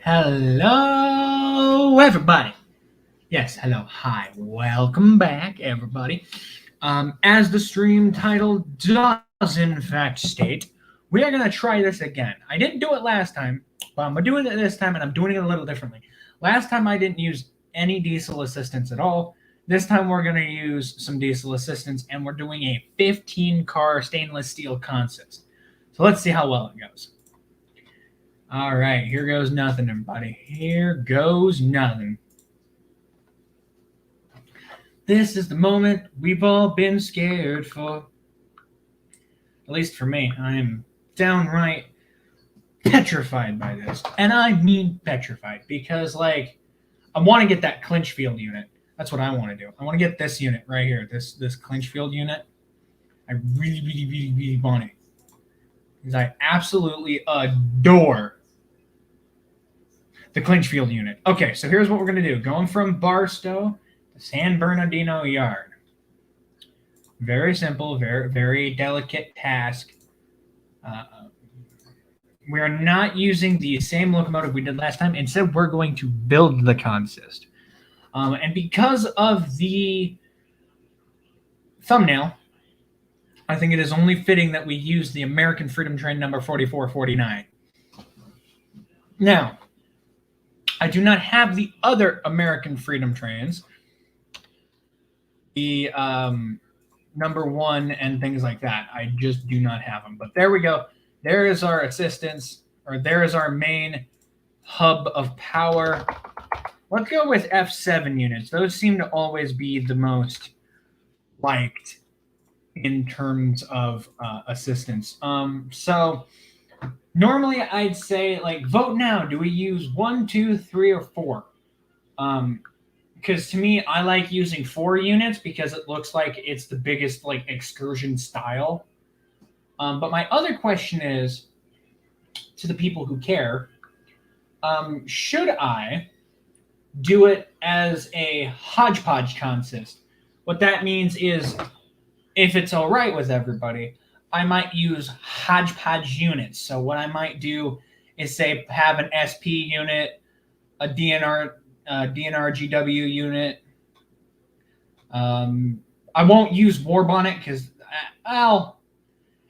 Hello, everybody. Yes, hello, hi, welcome back, everybody. As the stream title does in fact state, we are gonna try this again. I didn't do it last time, but I'm doing it this time, and I'm doing it a little differently. Last time I didn't use any diesel assistance at all. This time we're gonna use some diesel assistance, and we're doing a 15 car stainless steel consist. So let's see how well it goes. All right, here goes nothing, everybody. Here goes nothing. This is the moment we've all been scared for. At least for me, I am downright petrified by this. And I mean petrified because, like, I want to get that clinch field unit. That's what I want to do. I want to get this unit right here, this clinch field unit. I really want it. Because I absolutely adore the clinch field unit. Okay, so here's what we're going to do. Going from Barstow to San Bernardino yard. Very simple, very delicate task. We are not using the same locomotive we did last time. Instead, we're going to build the consist. And because of the thumbnail, I think it is only fitting that we use the American Freedom Train number 4449. Now, I do not have the other American Freedom Trains, the number 1 and things like that. I just do not have them. But there we go. There is our assistance, or there is our main hub of power. Let's go with F7 units. Those seem to always be the most liked in terms of assistance. So normally I'd say, like, vote now. Do we use 1, 2, 3, or 4? Because to me, I like using 4 units because it looks like it's the biggest, like, excursion style. But my other question is, to the people who care, should I do it as a hodgepodge consist? What that means is, if it's all right with everybody, I might use hodgepodge units. So what I might do is, say, have an SP unit, a DNR GW unit. I won't use War Bonnet because,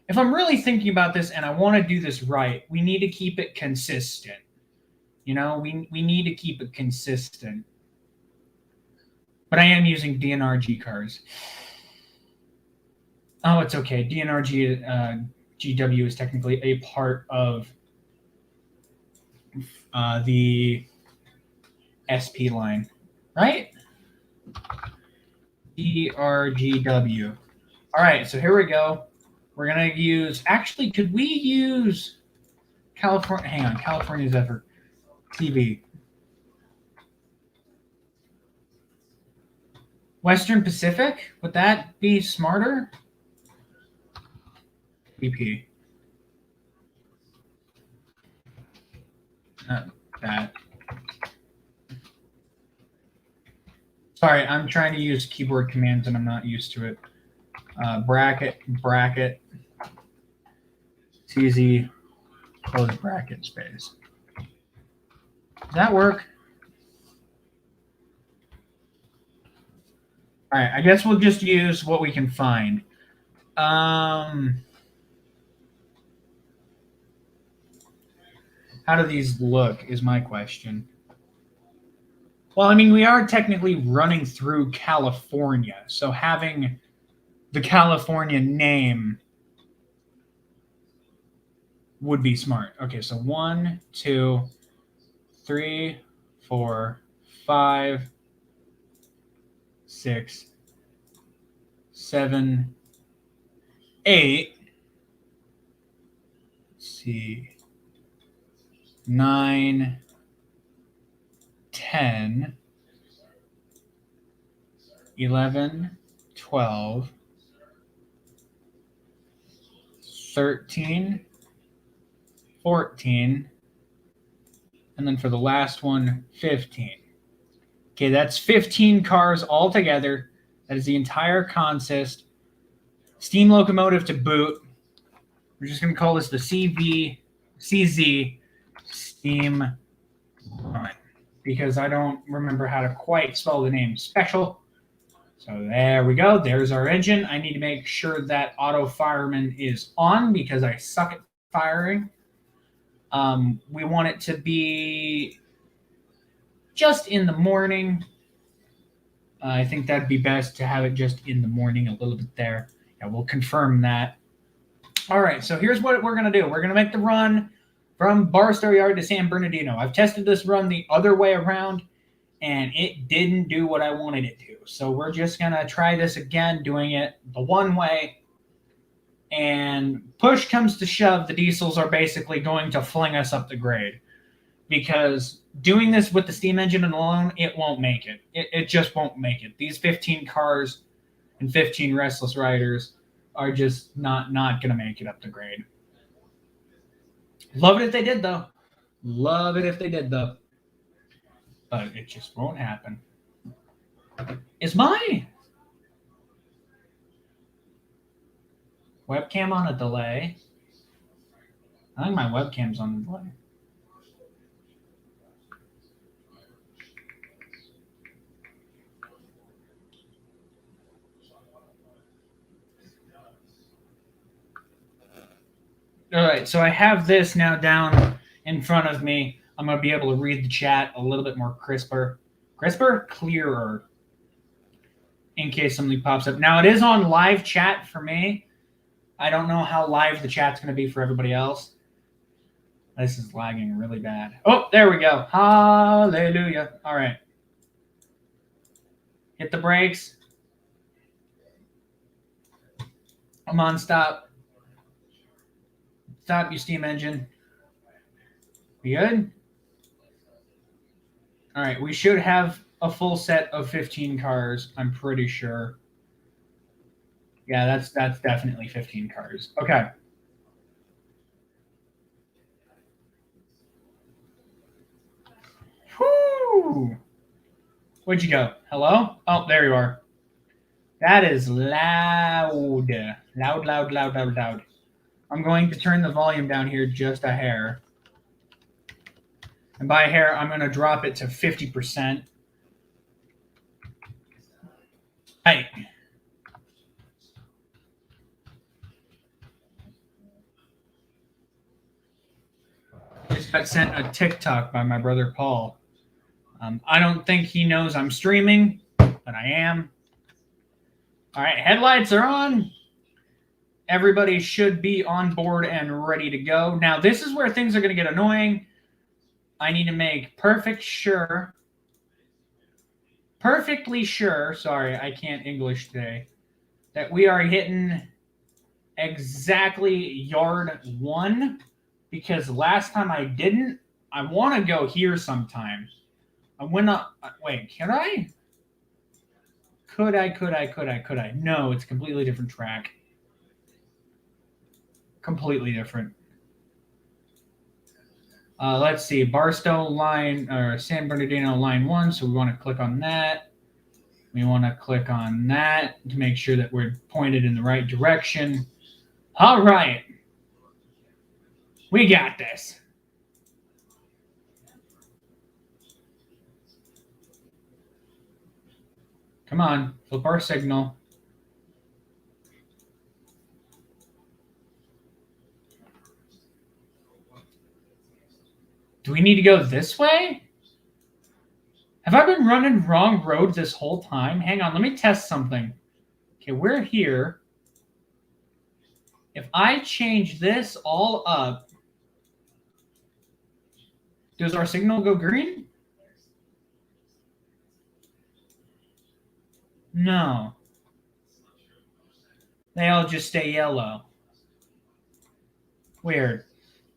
if I'm really thinking about this and I want to do this right, we need to keep it consistent. You know, we need to keep it consistent. But I am using DNRG cars. Oh, it's okay. DNRG GW is technically a part of the SP line, right? DRGW. All right, so here we go. We're going to use... Actually, could we use California... Hang on. California Zephyr TV. Western Pacific? Would that be smarter? BP. Not that. Sorry, I'm trying to use keyboard commands and I'm not used to it. Bracket, CZ, close bracket, space. Does that work? All right, I guess we'll just use what we can find. How do these look is my question. Well, I mean, we are technically running through California, so having the California name would be smart. Okay, so 1, 2, 3, 4, 5, 6, 7, 8. Let's see. 9, 10, 11, 12, 13, 14, and then for the last one, 15. Okay, that's 15 cars altogether. That is the entire consist. Steam locomotive to boot. We're just going to call this the CZ steam Fine. Because I don't remember how to quite spell the name special. So there we go. There's our engine. I need to make sure that auto fireman is on because I suck at firing. We want it to be just in the morning. I think that'd be best to have it just in the morning a little bit there. Yeah, we'll confirm that. All right, so here's what we're going to do. We're going to make the run from Barstow Yard to San Bernardino. I've tested this run the other way around, and it didn't do what I wanted it to. So we're just going to try this again, doing it the one way. And push comes to shove, the diesels are basically going to fling us up the grade. Because doing this with the steam engine alone, it won't make it. It just won't make it. These 15 cars and 15 restless riders are just not going to make it up the grade. Love it if they did, though. Love it if they did, though. But it just won't happen. Is my webcam on a delay? I think my webcam's on a delay. All right, so I have this now down in front of me. I'm going to be able to read the chat a little bit more crisper. Crisper? Clearer. In case something pops up. Now, it is on live chat for me. I don't know how live the chat's going to be for everybody else. This is lagging really bad. Oh, there we go. Hallelujah. All right. Hit the brakes. Come on, stop. Stop, you steam engine. We good? All right, we should have a full set of 15 cars, I'm pretty sure. Yeah, that's definitely 15 cars. Okay. Whoo! Where'd you go? Hello? Oh, there you are. That is loud. Loud, loud, loud, loud, loud. I'm going to turn the volume down here just a hair. And by a hair, I'm going to drop it to 50%. Hey. Just got sent a TikTok by my brother Paul. I don't think he knows I'm streaming, but I am. All right, headlights are on. Everybody should be on board and ready to go. Now, this is where things are going to get annoying. I need to make perfectly sure, sorry, I can't English today, that we are hitting exactly yard 1, because last time I didn't. I want to go here sometime. I went up. Wait, can I? Could I? No, it's a completely different track. Completely different. Let's see, Barstow line, or San Bernardino line 1. So we want to click on that. We want to click on that to make sure that we're pointed in the right direction. All right. We got this. Come on, flip our signal. Do we need to go this way? Have I been running wrong road this whole time? Hang on, let me test something. Okay, we're here. If I change this all up, does our signal go green? No. They all just stay yellow. Weird.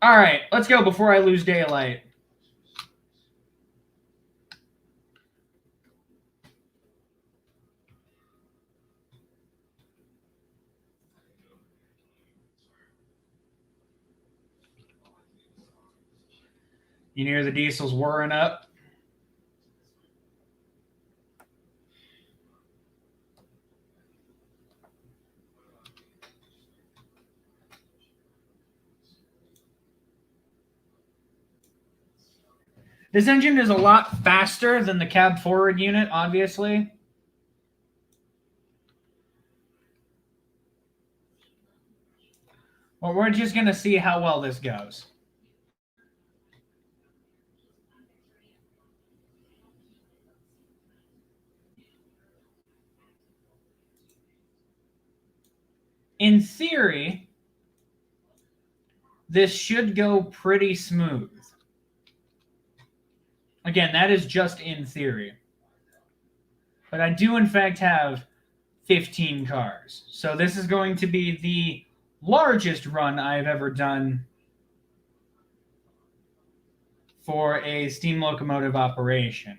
All right, let's go before I lose daylight. You hear the diesels whirring up? This engine is a lot faster than the cab forward unit, obviously. Well, we're just going to see how well this goes. In theory, this should go pretty smooth. Again, that is just in theory. But I do, in fact, have 15 cars. So this is going to be the largest run I've ever done for a steam locomotive operation.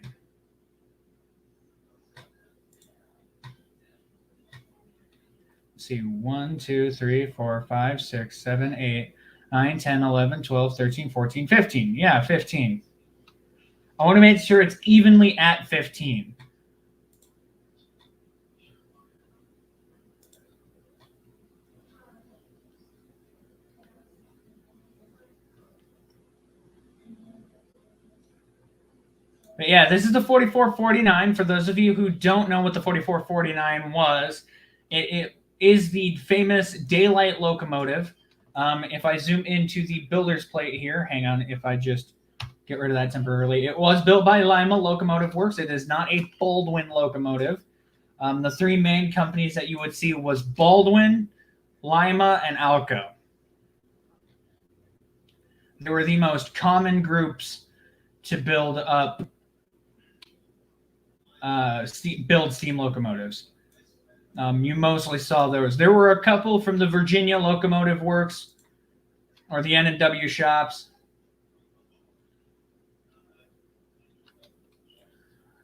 Let's see, 1, 2, 3, 4, 5, 6, 7, 8, 9, 10, 11, 12, 13, 14, 15. Yeah, 15. I want to make sure it's evenly at 15. But yeah, this is the 4449. For those of you who don't know what the 4449 was, it is the famous daylight locomotive. If I zoom into the builder's plate here, hang on, if I just get rid of that temporarily. It was built by Lima Locomotive Works. It is not a Baldwin locomotive. The three main companies that you would see was Baldwin, Lima, and Alco. They were the most common groups to build up build steam locomotives. You mostly saw those. There were a couple from the Virginia Locomotive Works or the N&W shops.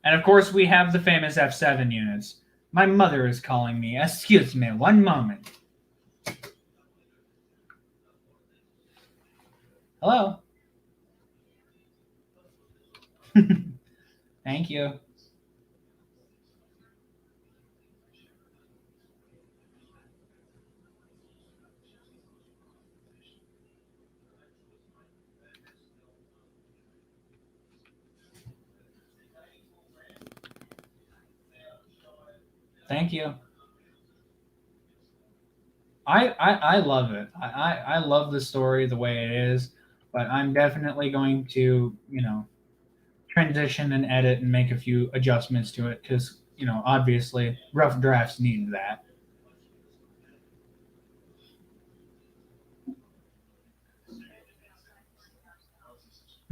And of course, we have the famous F7 units. My mother is calling me. Excuse me, one moment. Hello. Thank you. Thank you. I love it. I love the story the way it is, but I'm definitely going to, transition and edit and make a few adjustments to it because, obviously rough drafts need that.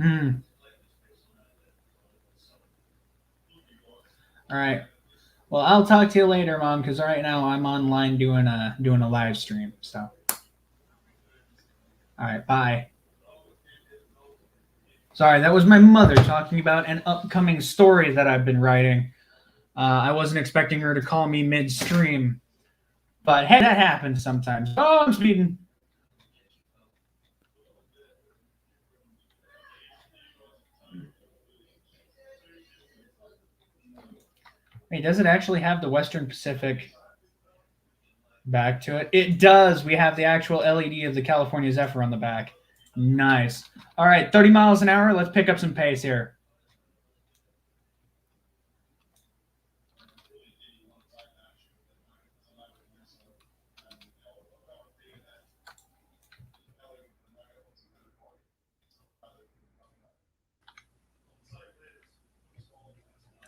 All right. Well, I'll talk to you later, Mom, because right now I'm online doing a live stream. So, all right, bye. Sorry, that was my mother talking about an upcoming story that I've been writing. I wasn't expecting her to call me midstream, but hey, that happens sometimes. Oh, I'm speeding. Wait, does it actually have the Western Pacific back to it? It does. We have the actual LED of the California Zephyr on the back. Nice. All right, 30 miles an hour. Let's pick up some pace here.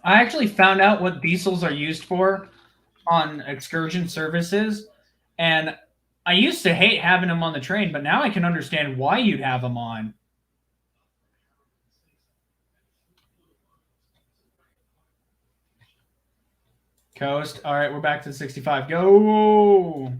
I actually found out what diesels are used for on excursion services, and I used to hate having them on the train, but now I can understand why you'd have them on. Coast. All right, we're back to the 65. Go.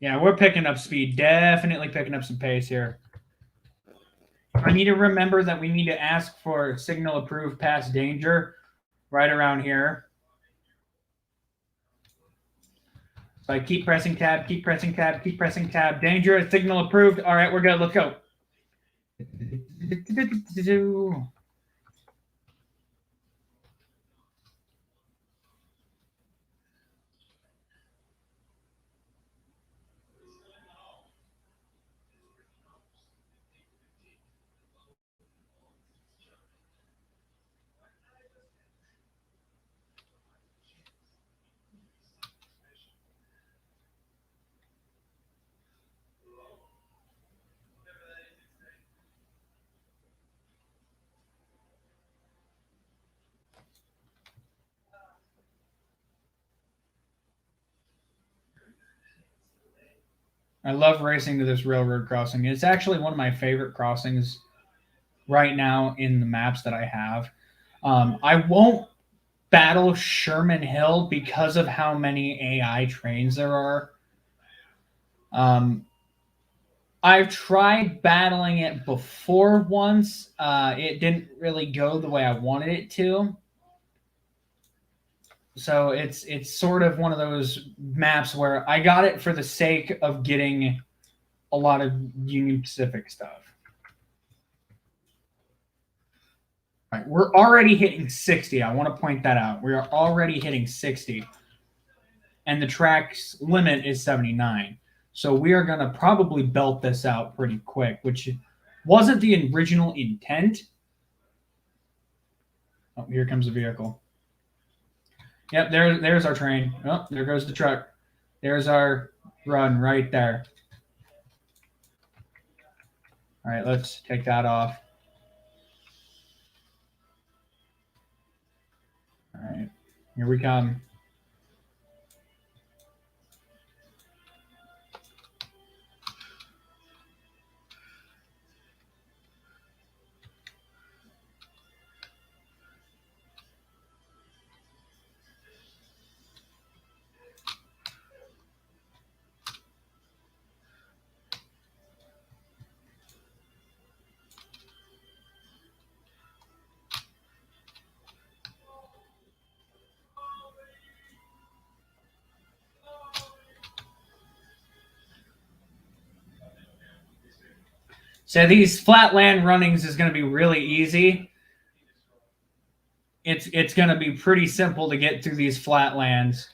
Yeah, we're picking up speed. Definitely picking up some pace here. I need to remember that we need to ask for signal approved past danger right around here. So I keep pressing tab, keep pressing tab, keep pressing tab. Danger, signal approved. All right, we're good. Let's go. I love racing to this railroad crossing. It's actually one of my favorite crossings right now in the maps that I have. I won't battle Sherman Hill because of how many AI trains there are. Um, I've tried battling it before once. It didn't really go the way I wanted it to. So it's sort of one of those maps where I got it for the sake of getting a lot of Union Pacific stuff. Right, we're already hitting 60. I want to point that out. We are already hitting 60. And the track's limit is 79. So we are going to probably belt this out pretty quick, which wasn't the original intent. Oh, here comes the vehicle. Yep, there's our train. Oh, there goes the truck. There's our run right there. All right, let's take that off. All right, here we come. So these flatland runnings is going to be really easy. It's going to be pretty simple to get through these flatlands.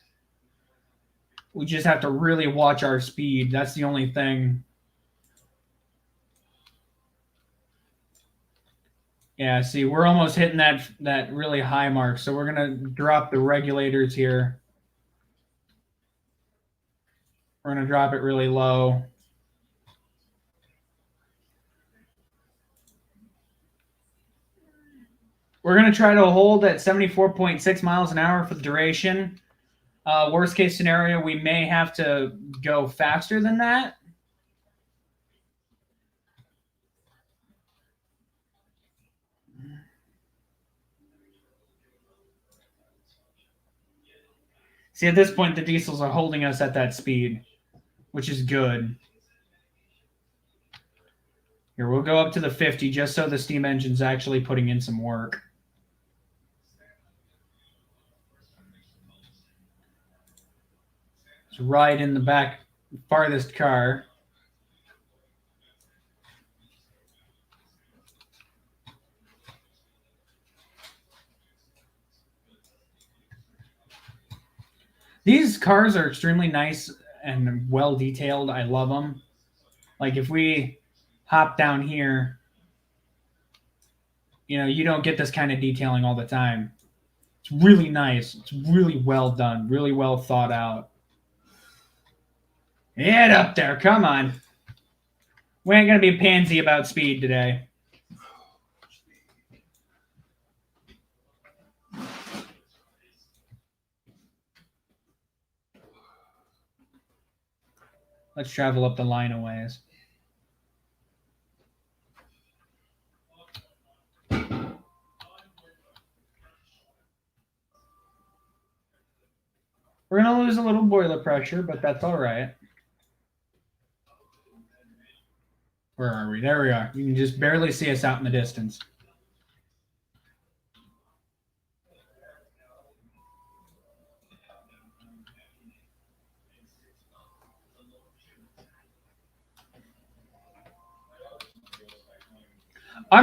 We just have to really watch our speed. That's the only thing. Yeah, see, we're almost hitting that really high mark. So we're going to drop the regulators here. We're going to drop it really low. We're going to try to hold at 74.6 miles an hour for the duration. Worst case scenario, we may have to go faster than that. See, at this point, the diesels are holding us at that speed, which is good. Here, we'll go up to the 50 just so the steam engine's actually putting in some work. It's right in the back farthest car. These cars are extremely nice and well detailed. I love them. Like if we hop down here, you don't get this kind of detailing all the time. It's really nice. It's really well done, really well thought out. Get up there. Come on. We ain't going to be pansy about speed today. Let's travel up the line a ways. We're going to lose a little boiler pressure, but that's all right. Where are we? There we are. You can just barely see us out in the distance. I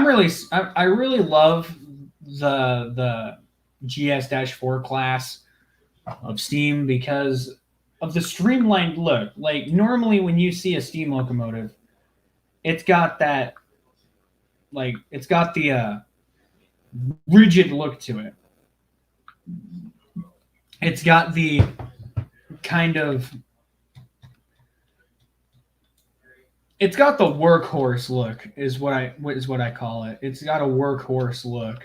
really love the GS-4 class of steam because of the streamlined look. Like normally when you see a steam locomotive, it's got that it's got the rigid look to it. It's got the kind of it's got the workhorse look is what I call it. It's got a workhorse look.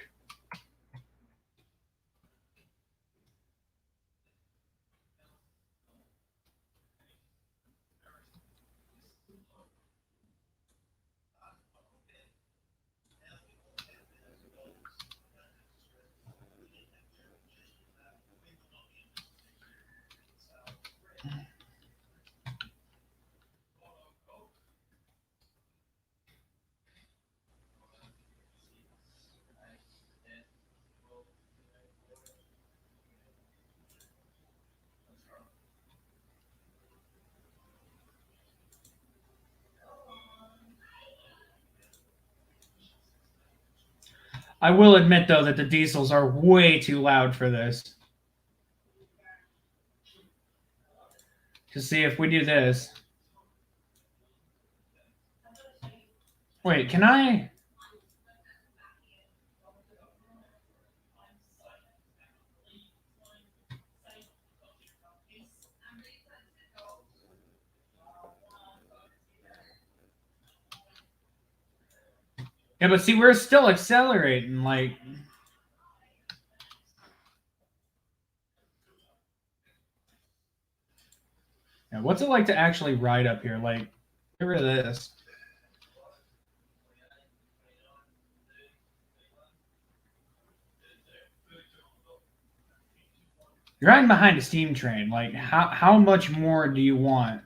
I will admit though that the diesels are way too loud for this. To see if we do this. Wait, can I? Yeah, but see, we're still accelerating. Like, yeah, what's it like to actually ride up here? Like, get rid of this. You're riding behind a steam train. Like, how much more do you want?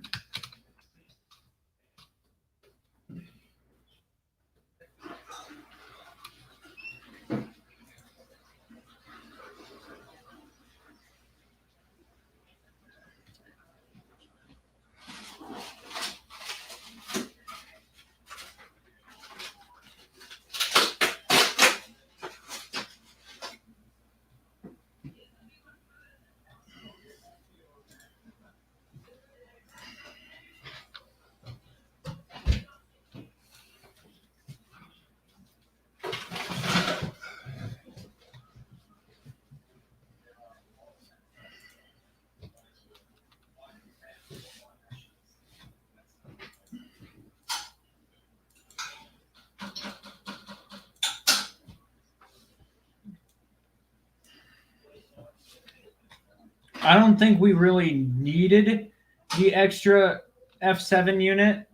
I don't think we really needed the extra F7 unit,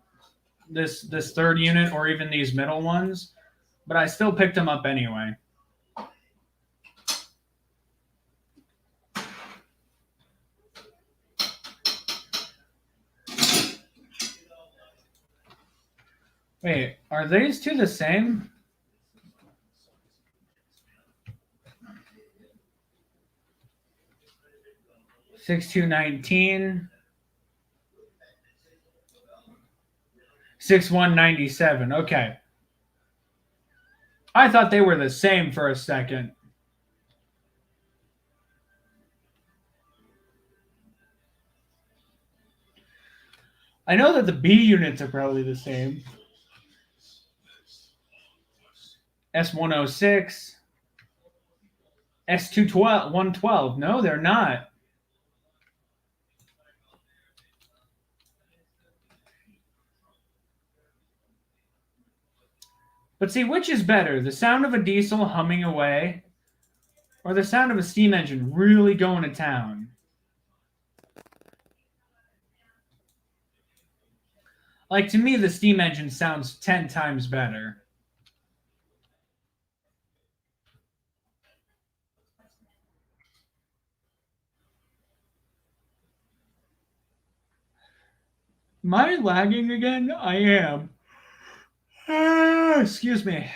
this third unit, or even these middle ones, but I still picked them up anyway. Wait, are these two the same? Six two 19. 6197. Okay. I thought they were the same for a second. I know that the B units are probably the same. S106, S212, 112. No, they're not. But see, which is better? The sound of a diesel humming away or the sound of a steam engine really going to town? Like, to me, the steam engine sounds 10 times better. Am I lagging again? I am. Excuse me.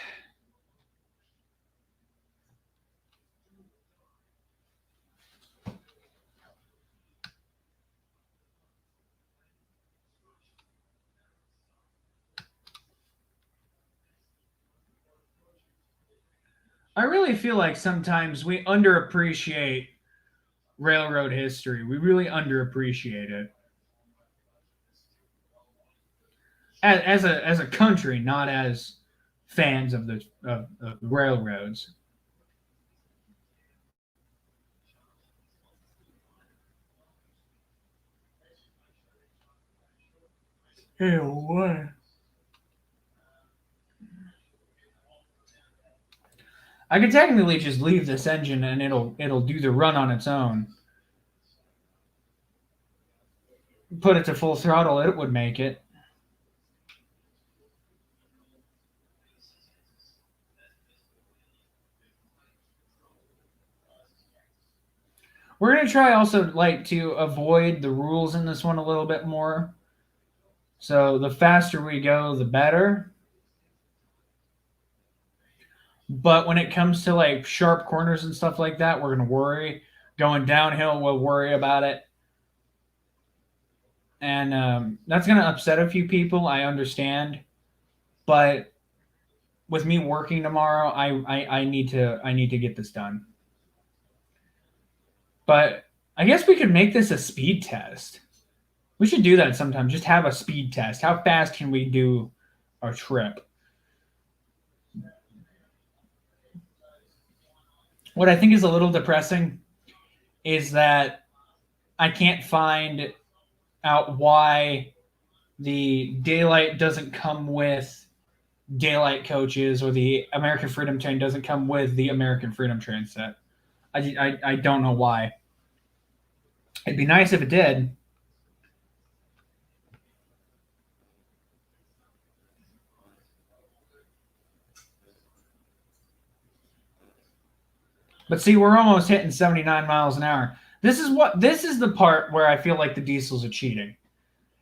I really feel like sometimes we underappreciate railroad history. We really underappreciate it as a country, not as fans of the railroads. Hey, what? I could technically just leave this engine and it'll do the run on its own. Put it to full throttle, it would make it. We're gonna try also like to avoid the rules in this one a little bit more. So the faster we go, the better. But when it comes to like sharp corners and stuff like that, we're gonna worry. Going downhill, we'll worry about it, and that's gonna upset a few people. I understand, but with me working tomorrow, I need to get this done. But I guess we could make this a speed test. We should do that sometime. Just have a speed test. How fast can we do our trip? What I think is a little depressing is that I can't find out why the daylight doesn't come with daylight coaches or the American Freedom Train doesn't come with the American Freedom Train set. I don't know why. It'd be nice if it did. But see, we're almost hitting 79 miles an hour. This is the part where I feel like the diesels are cheating.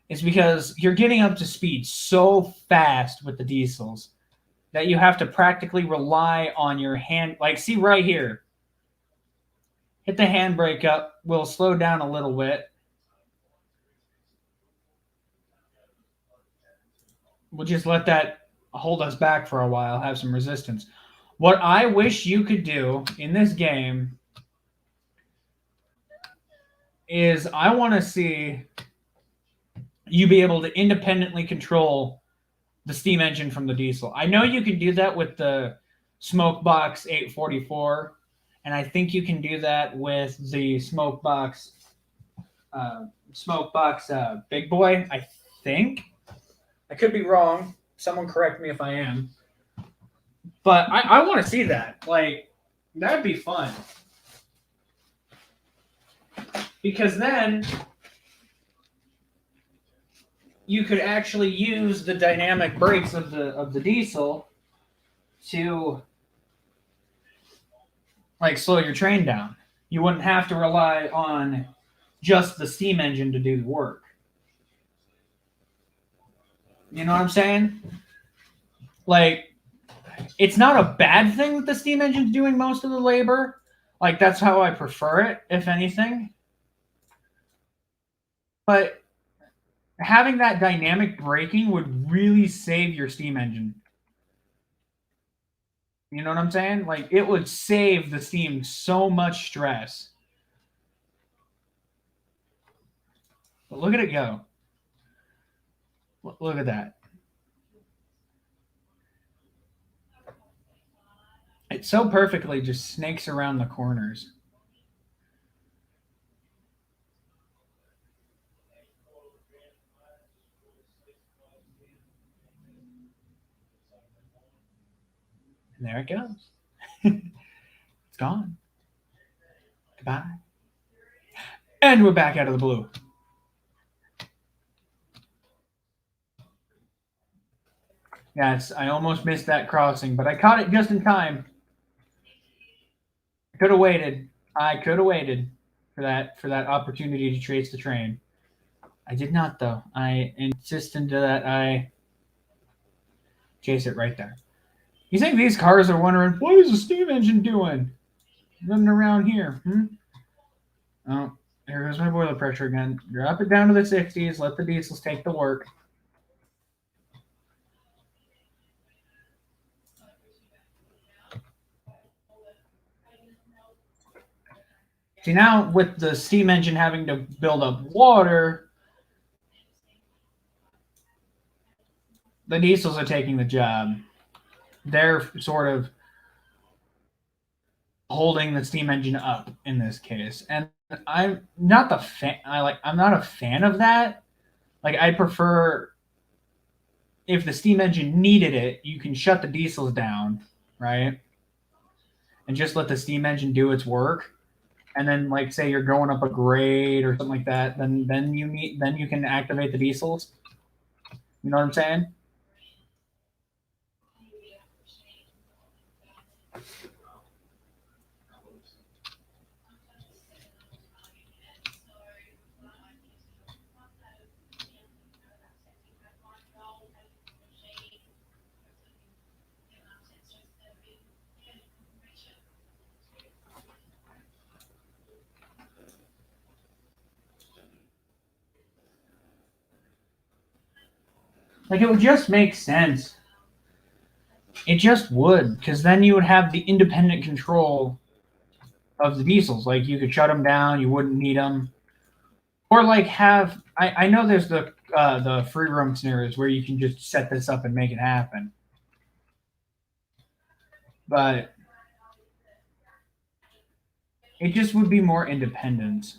It's because you're getting up to speed so fast with the diesels that you have to practically rely on your hand. Like, see right here, hit the handbrake up. We'll slow down a little bit. We'll just let that hold us back for a while, have some resistance. What I wish you could do in this game is I want to see you be able to independently control the steam engine from the diesel. I know you can do that with the Smokebox 844, and I think you can do that with the Smokebox Big Boy. I think I could be wrong. Someone correct me if I am. But I want to see that. Like, that'd be fun. Because then you could actually use the dynamic brakes of the diesel to like slow your train down. You wouldn't have to rely on just the steam engine to do the work. You know what I'm saying? Like, it's not a bad thing that the steam engine's doing most of the labor. Like, that's how I prefer it, if anything. But having that dynamic braking would really save your steam engine. You know what I'm saying? Like, it would save the steam so much stress. But look at it go. Look at that. It so perfectly just snakes around the corners. And there it goes. It's gone. Goodbye. And we're back out of the blue. Yes, I almost missed that crossing, but I caught it just in time. I could have waited. I could have waited for that opportunity to trace the train. I did not though. I insisted that I chase it right there. You think these cars are wondering what is the steam engine doing running around here? Oh, here goes my boiler pressure again. Drop it down to the 60s. Let the diesels take the work. See, now with the steam engine having to build up water, the diesels are taking the job. They're sort of holding the steam engine up in this case. And I'm not the fan. I'm not a fan of that. Like, I prefer, if the steam engine needed it, you can shut the diesels down, right? And just let the steam engine do its work. And then, like, say you're going up a grade or something like that, then you can activate the diesels. You know what I'm saying? Like, it would just make sense. It just would, because then you would have the independent control of the diesels. Like, you could shut them down, you wouldn't need them, or like have. I know there's the free roam scenarios where you can just set this up and make it happen, but it just would be more independent.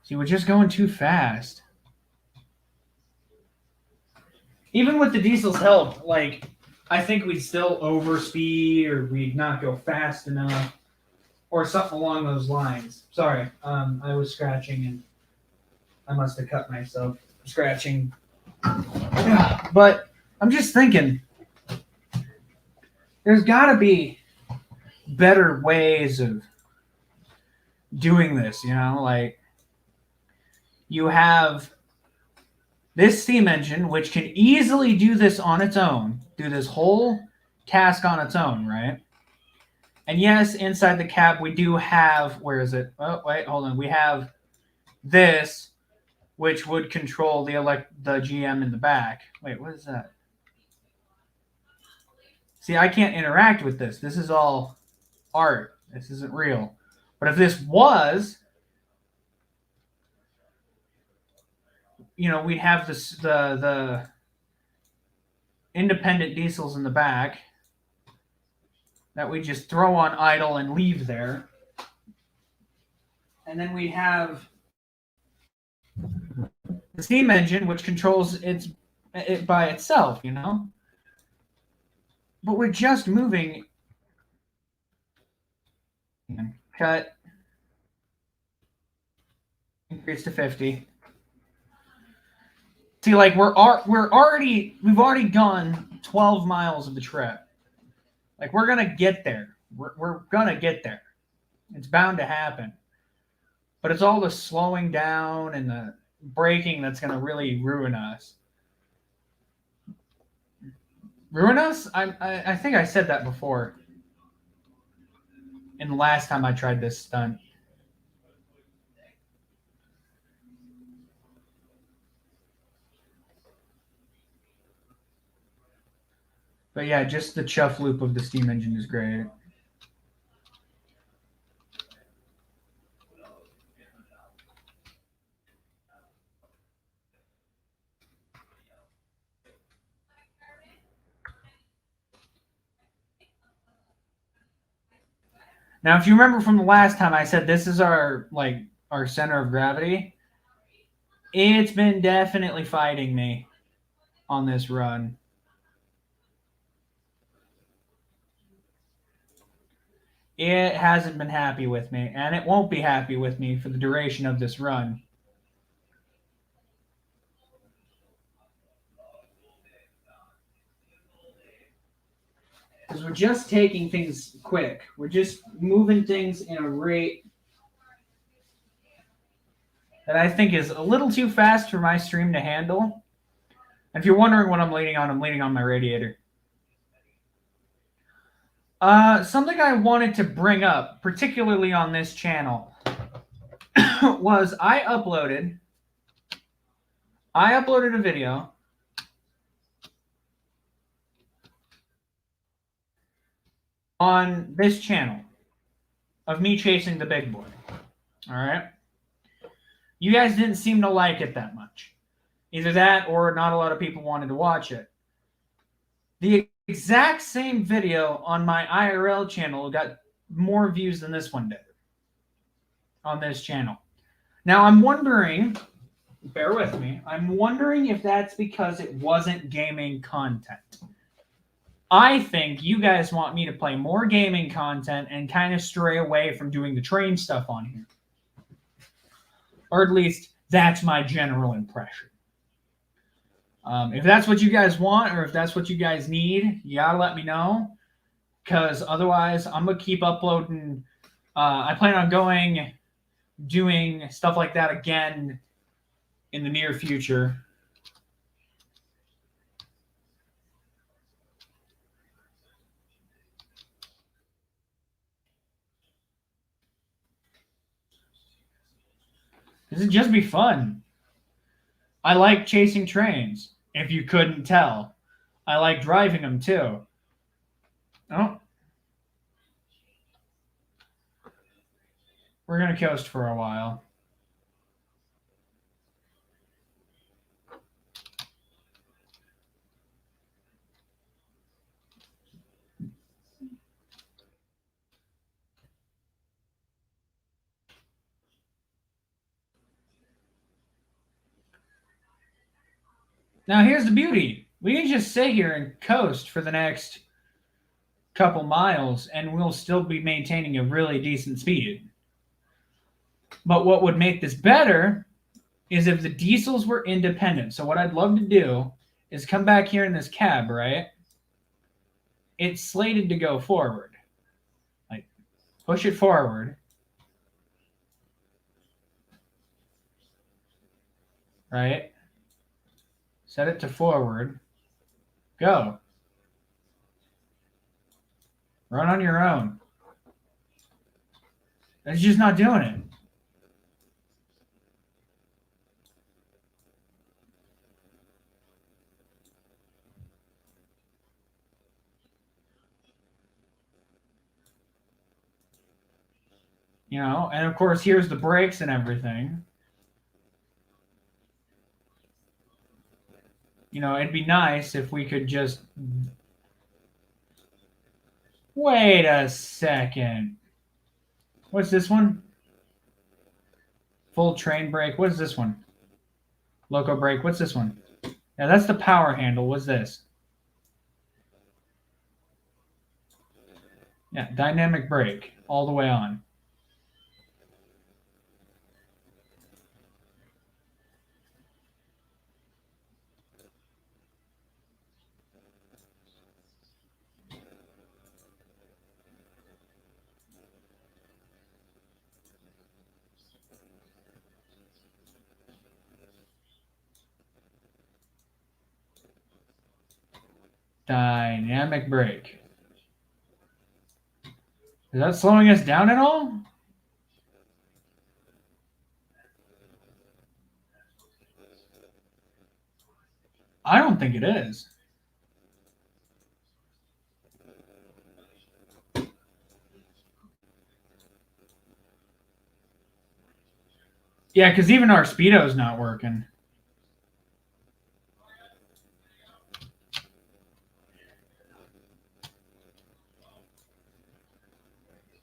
See, we're just going too fast. Even with the diesel's help, like, I think we'd still overspeed or we'd not go fast enough or something along those lines. Sorry, I was scratching and I must have cut myself scratching. But I'm just thinking, there's got to be better ways of doing this, you know? Like, you have this steam engine, which can easily do this on its own, do this whole task on its own, right? And yes, inside the cab, we do have, where is it? Oh, wait, hold on. We have this, which would control the GM in the back. Wait, what is that? See, I can't interact with this. This is all art. This isn't real. But if this was, we'd have the independent diesels in the back that we just throw on idle and leave there. And then we have the steam engine, which controls it by itself, you know? But we're just moving. Cut. Increase to 50. See, like, we've already gone 12 miles of the trip. Like, we're gonna get there. We're gonna get there. It's bound to happen. But it's all the slowing down and the braking that's gonna really ruin us. Ruin us? I think I said that before. In the last time I tried this stunt. But yeah, just the chuff loop of the steam engine is great. Now, if you remember from the last time I said this is our center of gravity, it's been definitely fighting me on this run. It hasn't been happy with me, and it won't be happy with me for the duration of this run. Because we're just taking things quick. We're just moving things in a rate that I think is a little too fast for my stream to handle. And if you're wondering what I'm leaning on my radiator. Something I wanted to bring up, particularly on this channel, was I uploaded a video on this channel of me chasing the big boy. All right. You guys didn't seem to like it that much. Either that or not a lot of people wanted to watch it. The exact same video on my IRL channel got more views than this one did on this channel. Now I'm wondering, bear with me, I'm wondering if that's because it wasn't gaming content. I think you guys want me to play more gaming content and kind of stray away from doing the train stuff on here. Or at least that's my general impression. If that's what you guys want or if that's what you guys need, you gotta let me know. Because otherwise, I'm going to keep uploading. I plan on doing stuff like that again in the near future. This would just be fun. I like chasing trains, if you couldn't tell. I like driving them too. Oh. We're going to coast for a while. Now here's the beauty. We can just sit here and coast for the next couple miles and we'll still be maintaining a really decent speed. But what would make this better is if the diesels were independent. So what I'd love to do is come back here in this cab, right? It's slated to go forward. Like, push it forward. Right? Set it to forward. Go. Run on your own. It's just not doing it. You know, and of course, here's the brakes and everything. You know, it'd be nice if we could just... Wait a second. What's this one? Full train brake. What's this one? Loco brake. What's this one? Yeah, that's the power handle. What's this? Yeah, dynamic brake. All the way on. Dynamic brake. Is that slowing us down at all? I don't think it is. Yeah, because even our speedo's not working.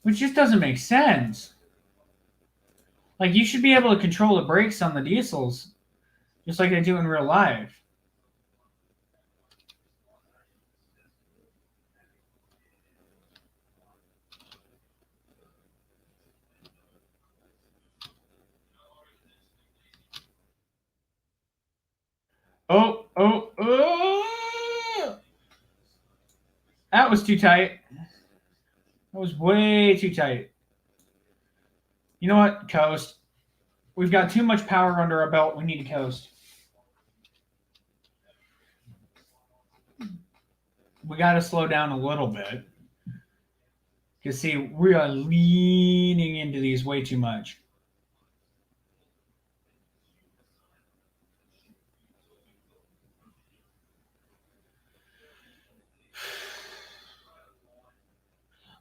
Which just doesn't make sense. Like, you should be able to control the brakes on the diesels just like they do in real life. Oh, oh, oh! That was too tight. That was way too tight. You know what? Coast. We've got too much power under our belt. We need to coast. We got to slow down a little bit. Because, see, we are leaning into these way too much.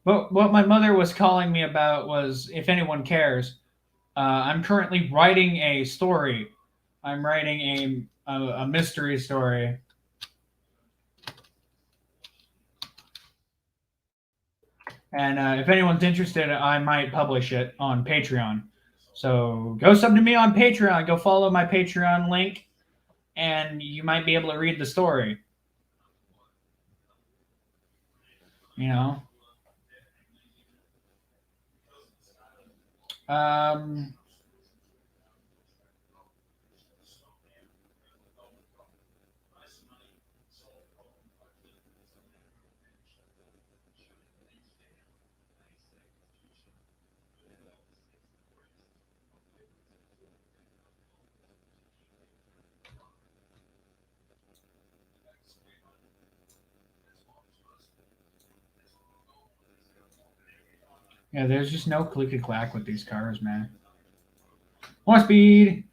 But what my mother was calling me about was, if anyone cares, I'm currently writing a story. I'm writing a mystery story. And if anyone's interested, I might publish it on Patreon. So go sub to me on Patreon. Go follow my Patreon link, and you might be able to read the story. You know. Um, yeah, there's just no clicky clack with these cars, man. More speed.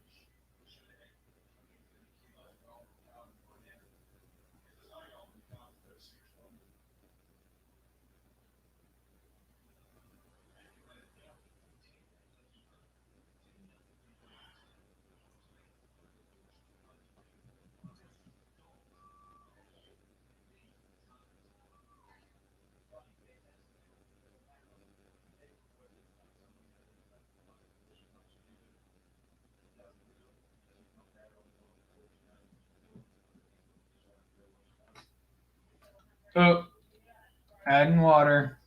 Oh, adding water.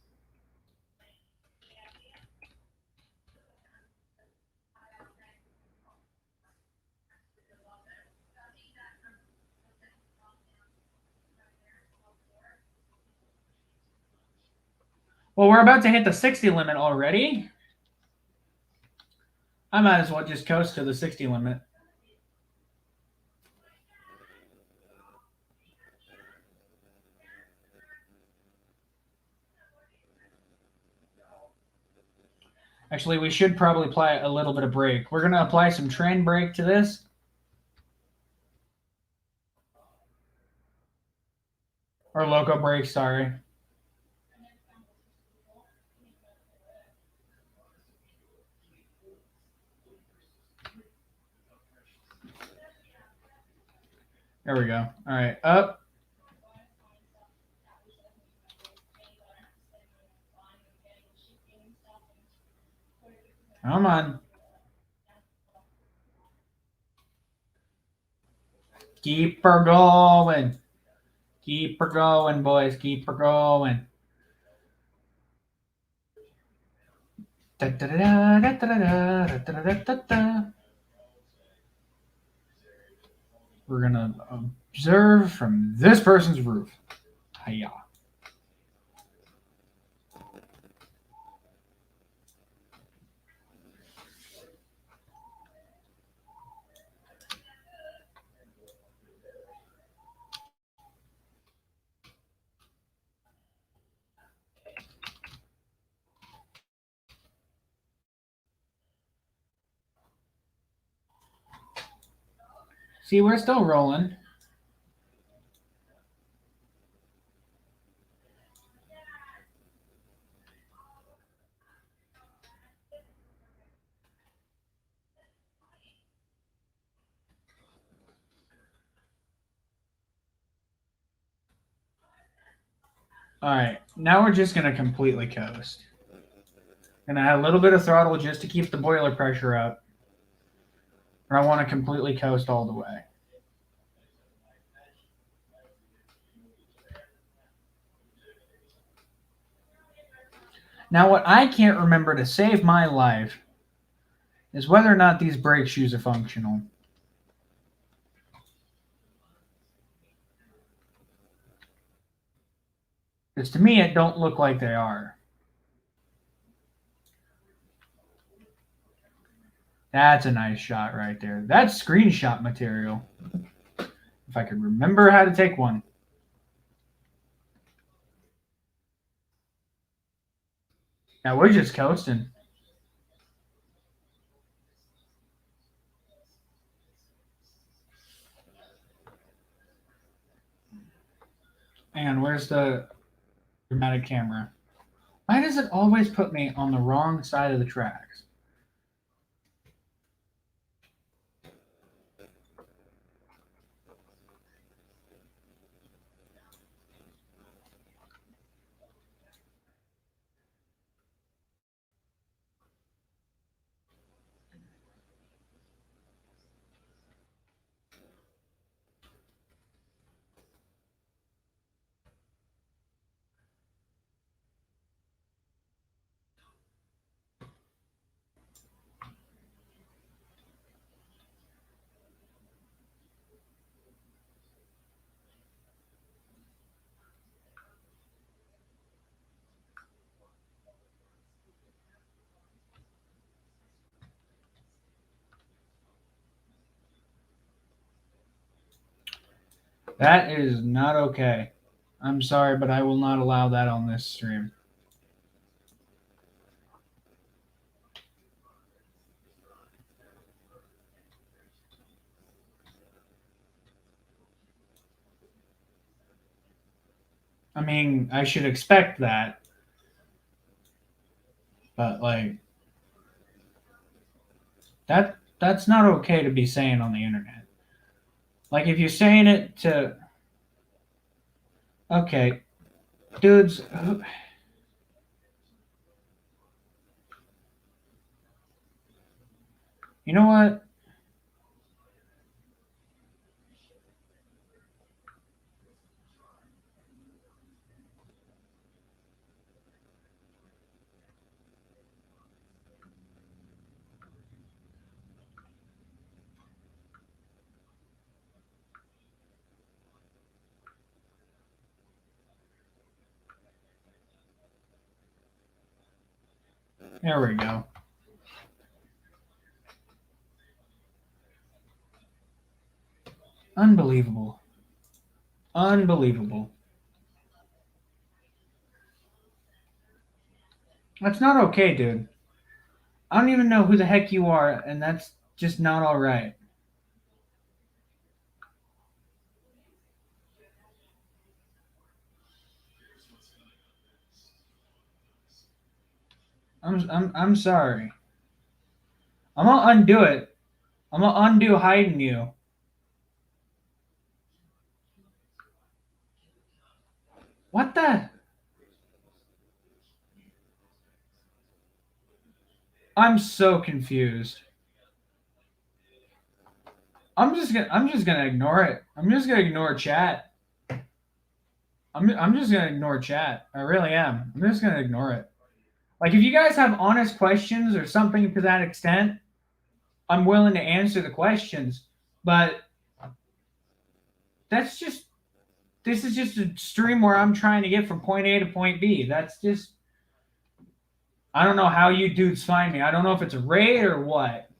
Well, we're about to hit the 60 limit already. I might as well just coast to the 60 limit. Actually, we should probably apply a little bit of brake. We're going to apply some train brake to this. Or loco brake, sorry. There we go. All right, up. Come on. Keep her going. Keep her going, boys. Keep her going. Da, da, da, da, da, da, da, da, da, da, da. We're going to observe from this person's roof. Hiya. See, we're still rolling. All right, now we're just going to completely coast. Gonna add a little bit of throttle just to keep the boiler pressure up. Or I want to completely coast all the way. Now, what I can't remember to save my life is whether or not these brake shoes are functional. Because to me, it don't look like they are. That's a nice shot right there. That's screenshot material. If I could remember how to take one. Now we're just coasting. And where's the dramatic camera? Why does it always put me on the wrong side of the tracks? That is not okay. I'm sorry, but I will not allow that on this stream. I mean, I should expect that, but like that's not okay to be saying on the internet. Like if you're saying it to okay, dudes, you know what? There we go. Unbelievable. Unbelievable. That's not okay, dude. I don't even know who the heck you are, and that's just not all right. I'm sorry. I'm gonna undo it. I'm gonna undo hiding you. What the? I'm so confused. I'm just gonna ignore it. I'm just gonna ignore chat. I'm just gonna ignore chat. I really am. I'm just gonna ignore it. Like if you guys have honest questions or something to that extent, I'm willing to answer the questions. But that's just this is just a stream where I'm trying to get from point A to point B. That's just I don't know how you dudes find me. I don't know if it's a raid or what.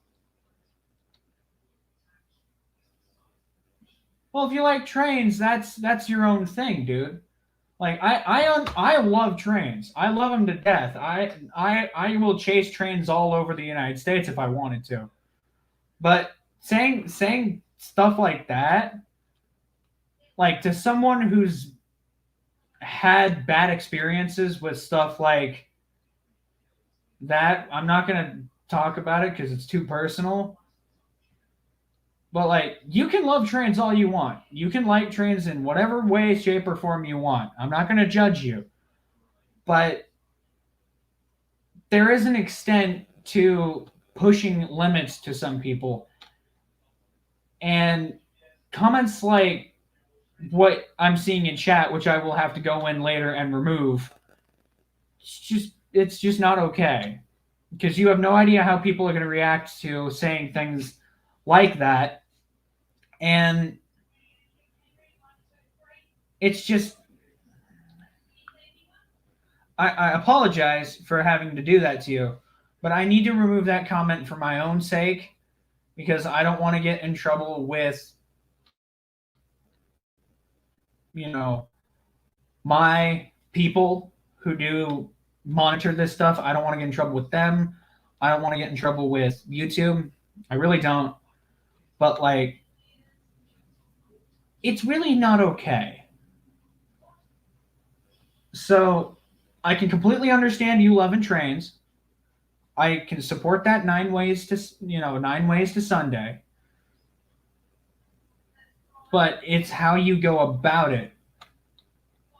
Well, if you like trains, that's your own thing, dude. Like I love trains. I love them to death. I will chase trains all over the United States if I wanted to. But saying stuff like that, like to someone who's had bad experiences with stuff like that, I'm not gonna talk about it because it's too personal. But like you can love trains all you want. You can like trains in whatever way, shape, or form you want. I'm not gonna judge you. But there is an extent to pushing limits to some people. And comments like what I'm seeing in chat, which I will have to go in later and remove, it's just not okay. Because you have no idea how people are going to react to saying things like that. And it's just I apologize for having to do that to you, but I need to remove that comment for my own sake because I don't want to get in trouble with, you know, my people who do monitor this stuff. I don't want to get in trouble with them. I don't want to get in trouble with YouTube. I really don't. But like, it's really not okay. So I can completely understand you loving trains. I can support that 9 ways to Sunday. But it's how you go about it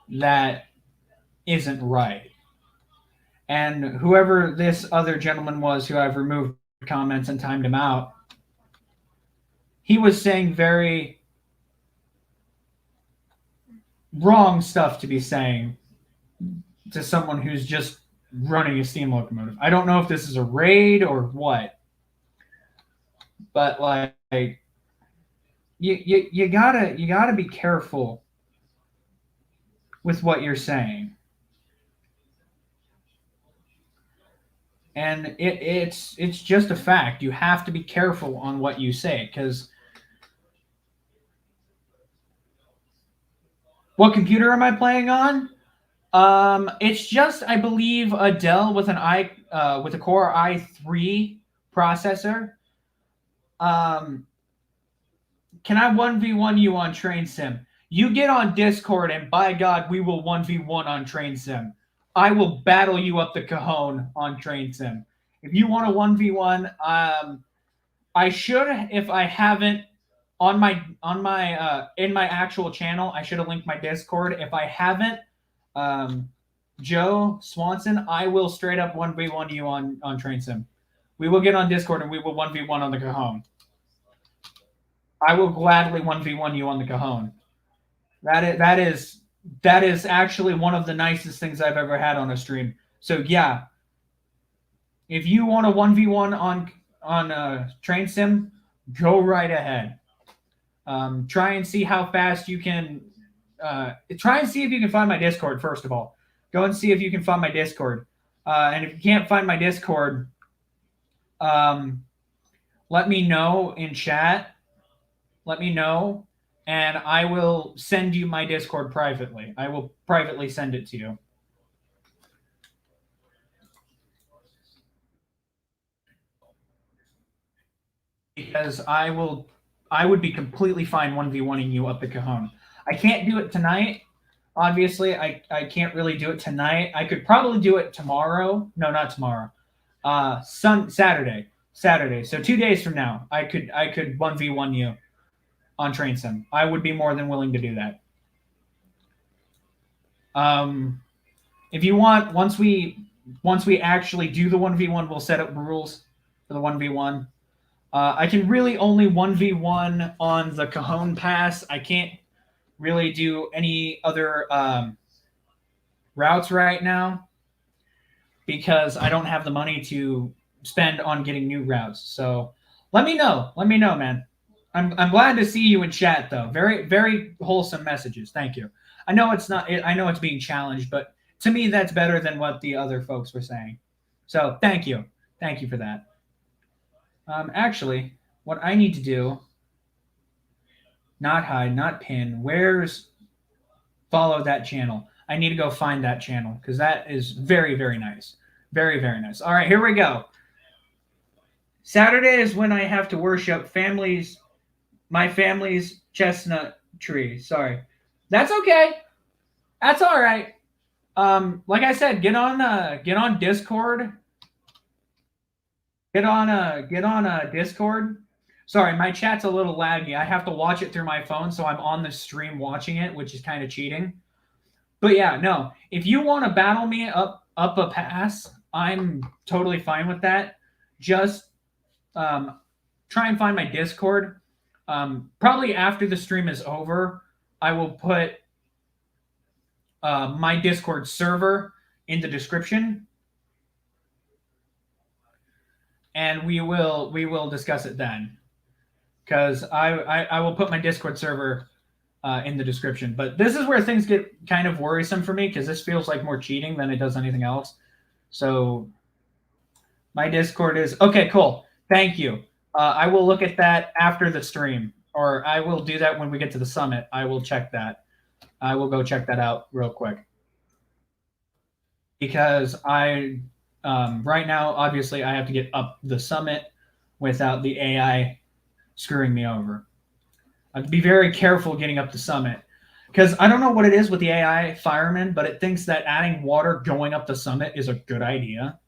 that isn't right. And whoever this other gentleman was who I've removed comments and timed him out, he was saying very wrong stuff to be saying to someone who's just running a steam locomotive. I don't know if this is a raid or what, but like you gotta be careful with what you're saying. And it's just a fact. You have to be careful on what you say, because what computer am I playing on? It's just, I believe, a Dell with with a Core i3 processor. Um, can I 1v1 you on Train Sim? You get on Discord, and by God, we will 1v1 on Train Sim. I will battle you up the cajon on Train Sim. If you want a 1v1, I should, if I haven't, on my in my actual channel, I should have linked my Discord. If I haven't, Joe Swanson, I will straight up 1v1 you on Train Sim. We will get on Discord and we will 1v1 on the cajon. I will gladly 1v1 you on the cajon. That is actually one of the nicest things I've ever had on a stream. So yeah, if you want a 1v1 on Train Sim, go right ahead. Try and see how fast you can. Try and see if you can find my Discord, first of all. Go and see if you can find my Discord. And if you can't find my Discord, let me know in chat. Let me know, and I will send you my Discord privately. I will privately send it to you. Because I would be completely fine 1v1ing you up the cajon. I can't do it tonight. Obviously, I can't really do it tonight. I could probably do it tomorrow. No, not tomorrow. Saturday. So 2 days from now, I could 1v1 you on Train Sim. I would be more than willing to do that. If you want, once we actually do the 1v1, we'll set up rules for the 1v1. I can really only 1v1 on the cajon pass. I can't really do any other routes right now because I don't have the money to spend on getting new routes. So let me know, man. I'm glad to see you in chat, though. Very, very wholesome messages. Thank you. I know it's not. I know it's being challenged, but to me, that's better than what the other folks were saying. So thank you for that. Actually, what I need to do, not hide, not pin. Where's follow that channel? I need to go find that channel because that is very, very nice. Very, very nice. All right, here we go. Saturday is when I have to worship my family's chestnut tree. Sorry. That's okay. That's all right. Like I said, get on Discord. Get on Discord. Sorry, my chat's a little laggy. I have to watch it through my phone, so I'm on the stream watching it, which is kind of cheating. But yeah, no. If you want to battle me up a pass, I'm totally fine with that. Just try and find my Discord. Probably after the stream is over, I will put my Discord server in the description, and we will discuss it then. Because I will put my Discord server in the description. But this is where things get kind of worrisome for me because this feels like more cheating than it does anything else. So my Discord is okay. Cool. Thank you. I will look at that after the stream, or I will do that when we get to the summit. I will check that. I will go check that out real quick. Because right now, obviously, I have to get up the summit without the AI screwing me over. I have to be very careful getting up the summit. Because I don't know what it is with the AI fireman, but it thinks that adding water going up the summit is a good idea.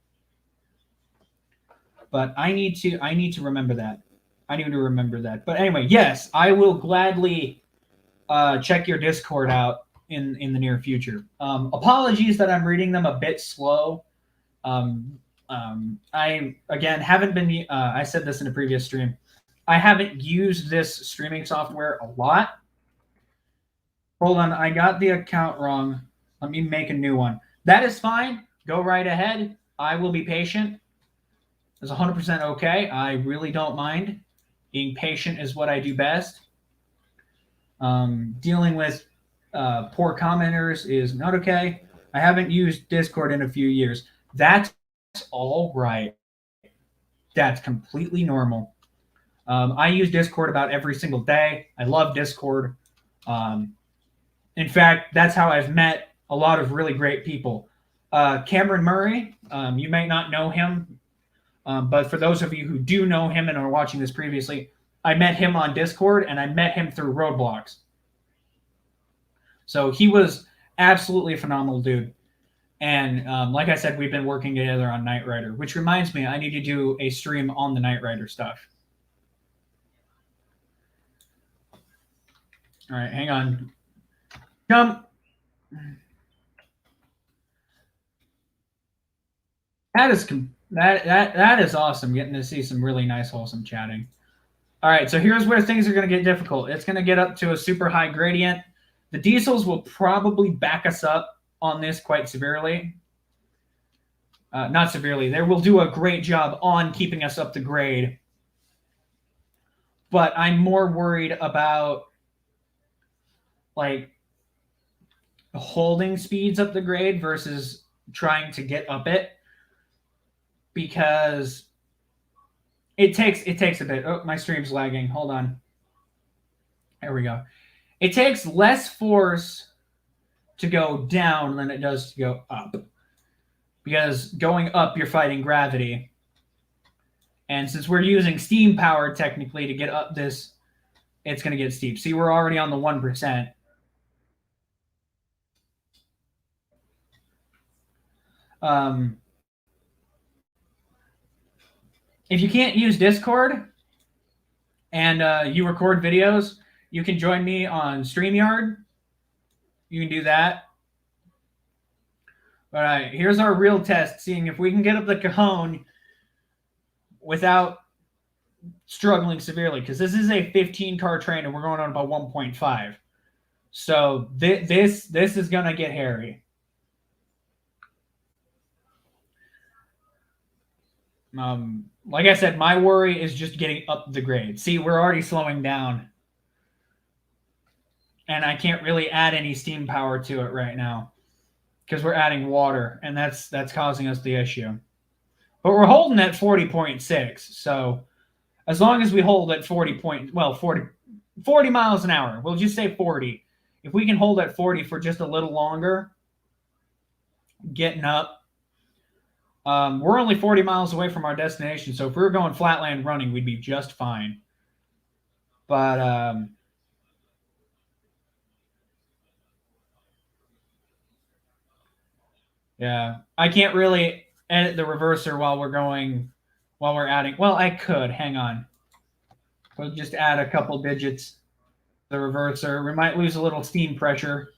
But I need to remember that. I need to remember that. But anyway, yes, I will gladly check your Discord out in the near future. Apologies that I'm reading them a bit slow. I again haven't been. I said this in a previous stream. I haven't used this streaming software a lot. Hold on, I got the account wrong. Let me make a new one. That is fine. Go right ahead. I will be patient. It's 100% okay. I really don't mind. Being patient is what I do best. Dealing with poor commenters is not okay. I haven't used Discord in a few years. That's all right. That's completely normal. I use Discord about every single day. I love Discord. In fact, that's how I've met a lot of really great people. Cameron Murray, you may not know him, but for those of you who do know him and are watching this previously, I met him on Discord and I met him through Roadblocks. So he was absolutely a phenomenal dude. And like I said, we've been working together on Knight Rider, which reminds me, I need to do a stream on the Knight Rider stuff. All right, hang on. Come. That is awesome. Getting to see some really nice, wholesome chatting. All right, so here's where things are going to get difficult. It's going to get up to a super high gradient. The diesels will probably back us up on this quite severely. Not severely. They will do a great job on keeping us up the grade. But I'm more worried about like holding speeds up the grade versus trying to get up it, because it takes a bit. Oh, my stream's lagging. Hold on. There we go. It takes less force to go down than it does to go up, because going up you're fighting gravity, and since we're using steam power technically to get up this, it's going to get steep. See, we're already on the 1%. If you can't use Discord and you record videos, you can join me on StreamYard. You can do that. All right, here's our real test, seeing if we can get up the cajon without struggling severely, because this is a 15-car train and we're going on about 1.5. So this is going to get hairy. Like I said, my worry is just getting up the grade. See, we're already slowing down. And I can't really add any steam power to it right now because we're adding water, and that's causing us the issue. But we're holding at 40.6, so as long as we hold at 40 miles an hour, we'll just say 40. If we can hold at 40 for just a little longer, getting up, we're only 40 miles away from our destination, so if we were going flatland running, we'd be just fine. But yeah, I can't really edit the reverser while we're adding. Well, I could. Hang on. We'll just add a couple digits to the reverser. We might lose a little steam pressure.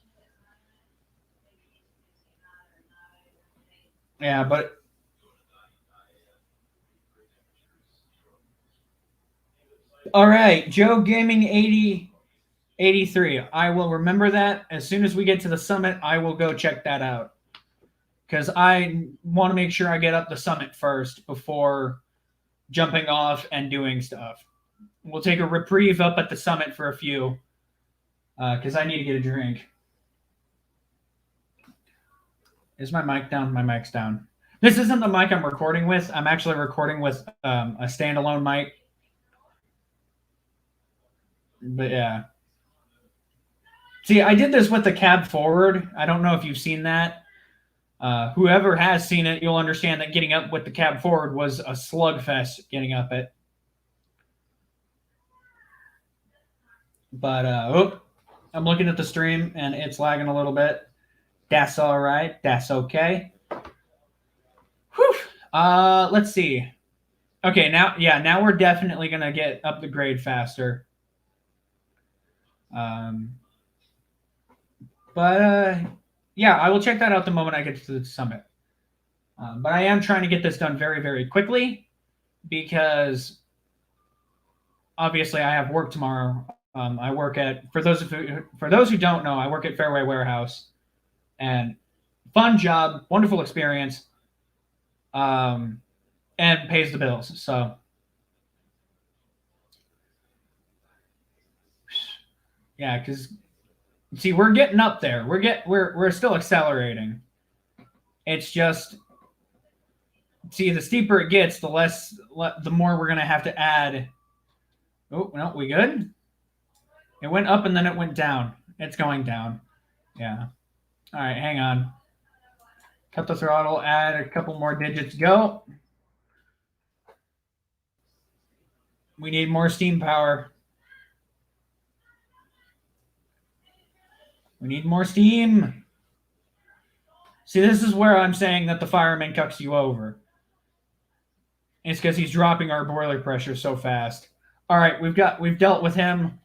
Yeah, but all right, Joe Gaming 83. I will remember that. As soon as we get to the summit, I will go check that out, because I want to make sure I get up the summit first before jumping off and doing stuff. We'll take a reprieve up at the summit for a few, because I need to get a drink. Is my mic down? My mic's down. This isn't the mic I'm recording with. I'm actually recording with a standalone mic. But yeah. See, I did this with the cab forward. I don't know if you've seen that. Whoever has seen it, you'll understand that getting up with the cab forward was a slugfest getting up it. But, I'm looking at the stream and it's lagging a little bit. That's all right. That's okay. Whew. Let's see. Okay, now we're definitely gonna get up the grade faster. But yeah, I will check that out the moment I get to the summit. But I am trying to get this done very, very quickly because obviously I have work tomorrow. I work at for those who don't know, I work at Fairway Warehouse, and fun job, wonderful experience, and pays the bills. So yeah, because see, we're getting up there. We're still accelerating. It's just see, the steeper it gets, the more we're gonna have to add. Oh no, we good? It went up and then it went down. It's going down. Yeah. All right, hang on. Cut the throttle, add a couple more digits, go. We need more steam power. We need more steam. See, this is where I'm saying that the fireman cucks you over. It's because he's dropping our boiler pressure so fast. All right, we've dealt with him.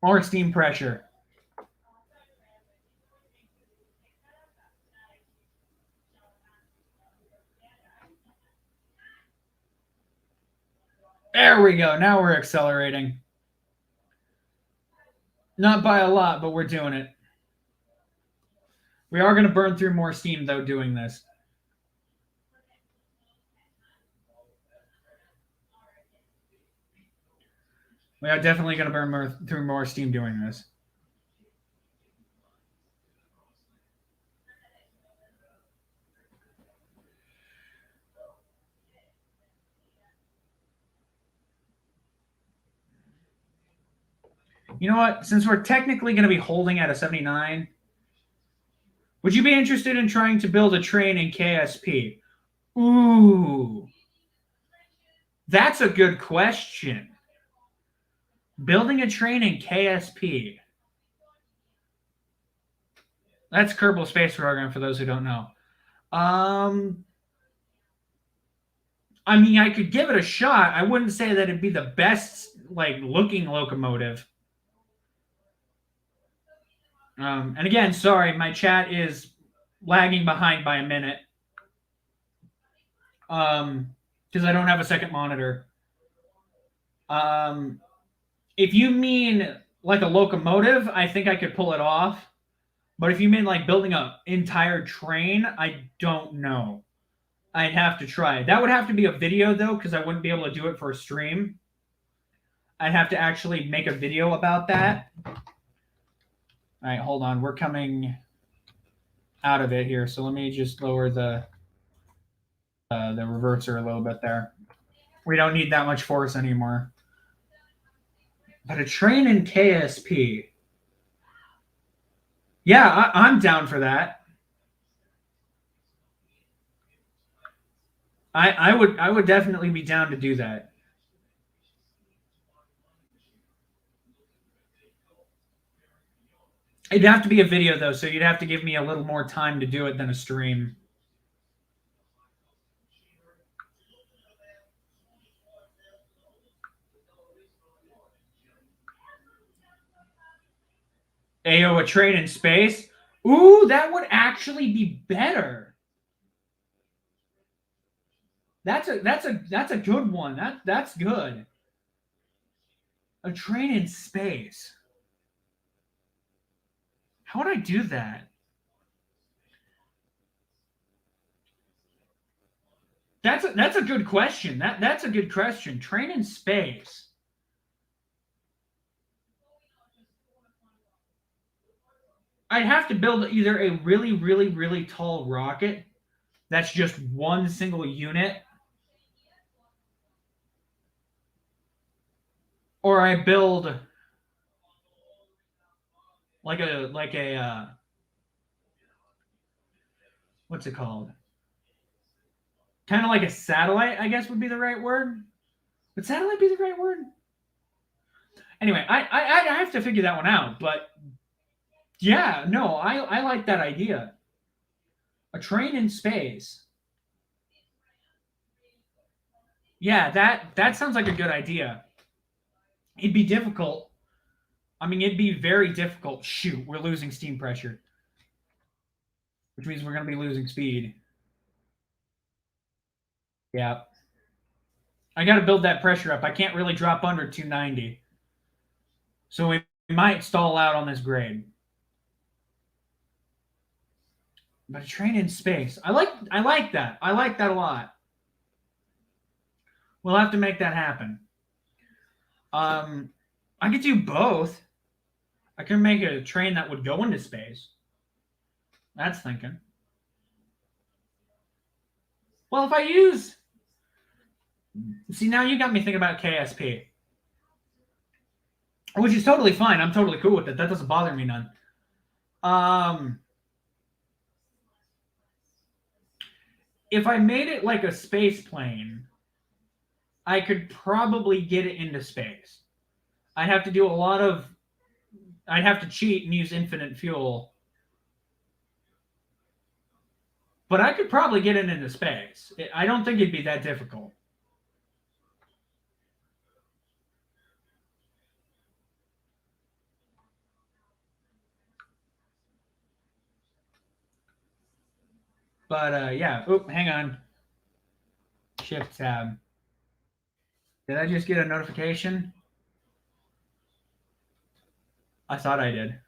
More steam pressure. There we go. Now we're accelerating. Not by a lot, but we're doing it. We are going to burn through more steam, though, doing this. We are definitely going to burn through more steam doing this. You know what? Since we're technically going to be holding at a 79, would you be interested in trying to build a train in KSP? Ooh. That's a good question. Building a train in KSP. That's Kerbal Space Program for those who don't know. I mean, I could give it a shot. I wouldn't say that it'd be the best looking locomotive. And again, sorry, my chat is lagging behind by a minute. Because I don't have a second monitor. If you mean like a locomotive, I think I could pull it off. But if you mean like building an entire train, I don't know. I'd have to try. That would have to be a video though, because I wouldn't be able to do it for a stream. I'd have to actually make a video about that. All right, hold on. We're coming out of it here, so let me just lower the reverser a little bit there. We don't need that much force anymore. But a train in KSP. Yeah, I'm down for that. I would definitely be down to do that. It'd have to be a video though, so you'd have to give me a little more time to do it than a stream. Ayo, a train in space? Ooh, that would actually be better. That's a good one. That's good. A train in space. How would I do that? That's a good question. That's a good question. Train in space. I'd have to build either a really, really, really tall rocket that's just one single unit, or I build like a what's it called? Kind of like a satellite, I guess would be the right word. Would satellite be the right word? Anyway, I have to figure that one out. But yeah, no, I like that idea. A train in space. Yeah, that sounds like a good idea. It'd be difficult. I mean, it'd be very difficult. Shoot, we're losing steam pressure, which means we're going to be losing speed. Yeah. I got to build that pressure up. I can't really drop under 290. So we might stall out on this grade. But a train in space. I like that. I like that a lot. We'll have to make that happen. I could do both. I can make a train that would go into space. That's thinking. Well, if I use... See, now you got me thinking about KSP. Which is totally fine. I'm totally cool with it. That doesn't bother me none. If I made it like a space plane, I could probably get it into space. I'd have to do a lot of... I'd have to cheat and use infinite fuel. But I could probably get it into space. I don't think it'd be that difficult. But yeah. Oh, hang on. Shift tab. Did I just get a notification? I thought I did.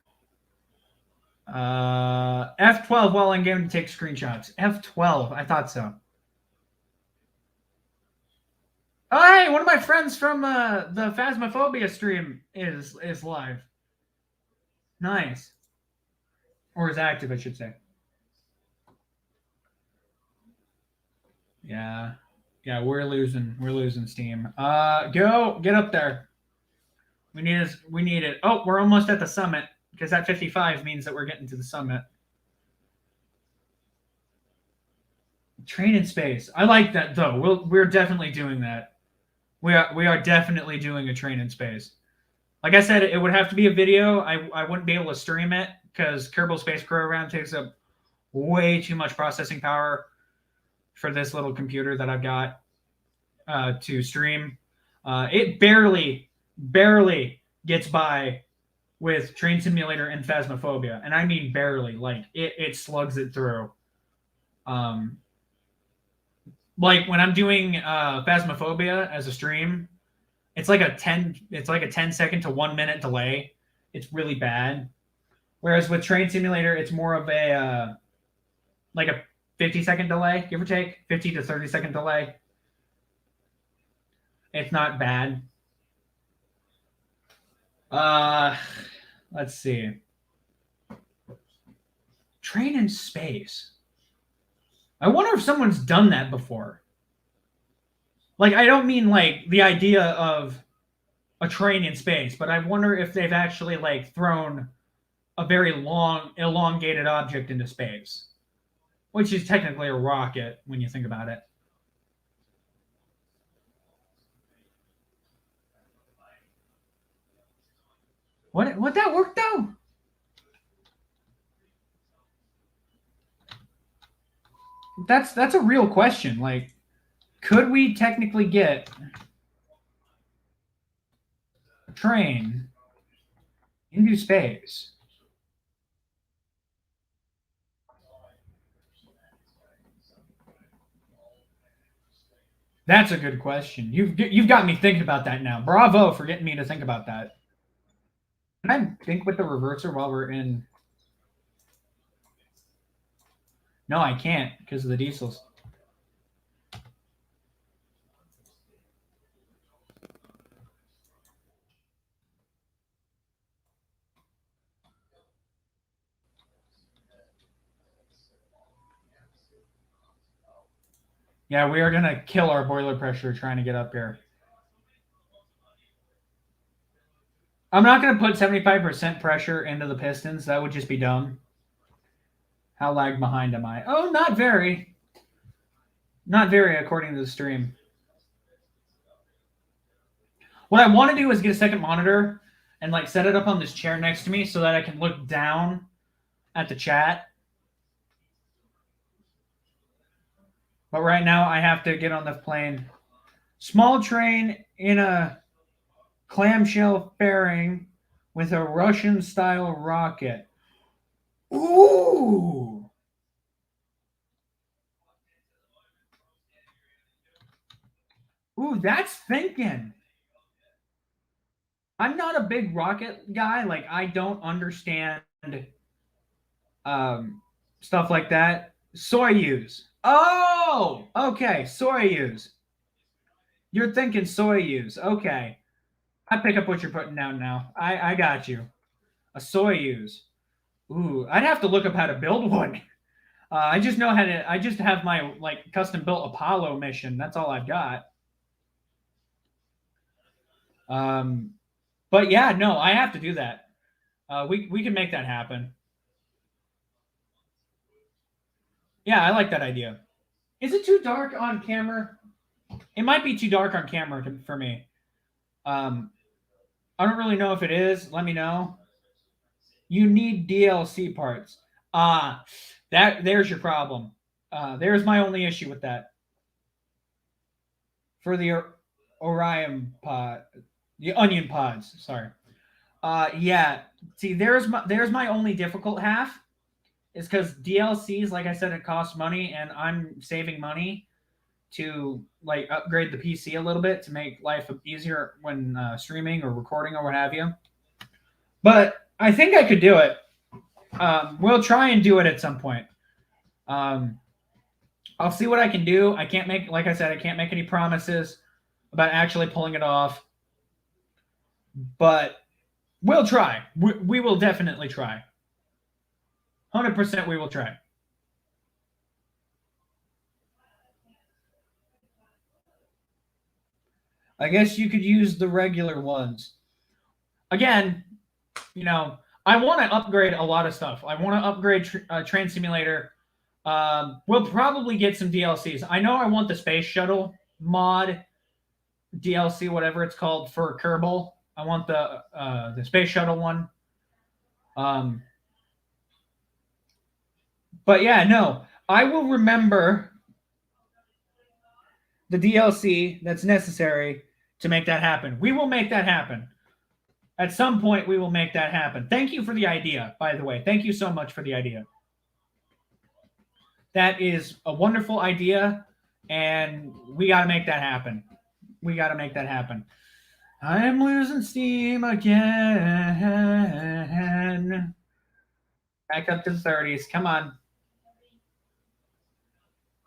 F12 while in game to take screenshots. F12. I thought so. Oh, hey, one of my friends from the Phasmophobia stream is live. Nice. Or is active, I should say. Yeah. Yeah, we're losing steam. Go get up there. We need it. Oh, we're almost at the summit because that 55 means that we're getting to the summit. Train in space. I like that though. We're definitely doing that. We are definitely doing a train in space. Like I said, it would have to be a video. I wouldn't be able to stream it because Kerbal Space Program takes up way too much processing power for this little computer that I've got to stream. It barely gets by with Train Simulator and Phasmophobia, and I mean barely. Like it slugs it through. Like when I'm doing Phasmophobia as a stream, it's like a 10-second to 1 minute delay. It's really bad. Whereas with Train Simulator, it's more of a like a 50-second delay, give or take, 50 to 30-second delay. It's not bad. Let's see. Train in space. I wonder if someone's done that before. Like, I don't mean like the idea of a train in space, but I wonder if they've actually like thrown a very long, elongated object into space, which is technically a rocket when you think about it. What that work though? That's a real question. Like, could we technically get a train into space? That's a good question. You've got me thinking about that now. Bravo for getting me to think about that. Can I think with the reverser while we're in? No, I can't because of the diesels. Yeah, we are going to kill our boiler pressure trying to get up here. I'm not going to put 75% pressure into the pistons. That would just be dumb. How lag behind am I? Oh, not very. Not very, according to the stream. What I want to do is get a second monitor and like set it up on this chair next to me so that I can look down at the chat. But right now I have to get on the plane. Small train in a clamshell fairing with a Russian-style rocket. Ooh! Ooh, that's thinking. I'm not a big rocket guy. Like, I don't understand stuff like that. Soyuz. Oh, okay. Soyuz. You're thinking Soyuz. Okay. I pick up what you're putting down now. I got you. A Soyuz. Ooh, I'd have to look up how to build one. I just know how to. I just have my like custom built Apollo mission. That's all I've got. But yeah, no, I have to do that. We can make that happen. Yeah, I like that idea. Is it too dark on camera? It might be too dark on camera for me. I don't really know if it is. Let me know. You need DLC parts. There's your problem. There's my only issue with that. For the Orion pod, the onion pods. Sorry. Yeah. See, there's my only difficult half. Is because DLCs, like I said, it costs money, and I'm saving money to like upgrade the PC a little bit to make life easier when streaming or recording or what have you. But I think I could do it. We'll try and do it at some point. I'll see what I can do. I can't make, like I said, I can't make any promises about actually pulling it off. But we'll try. We will definitely try. 100% we will try. I guess you could use the regular ones. Again, I want to upgrade a lot of stuff. I want to upgrade Train Simulator. We'll probably get some DLCs. I know I want the Space Shuttle mod DLC, whatever it's called, for Kerbal. I want the Space Shuttle one. But yeah, no, I will remember the DLC that's necessary to make that happen. We will make that happen. At some point, we will make that happen. Thank you for the idea, by the way. Thank you so much for the idea. That is a wonderful idea, and we got to make that happen. We got to make that happen. I am losing steam again. Back up to the 30s. Come on.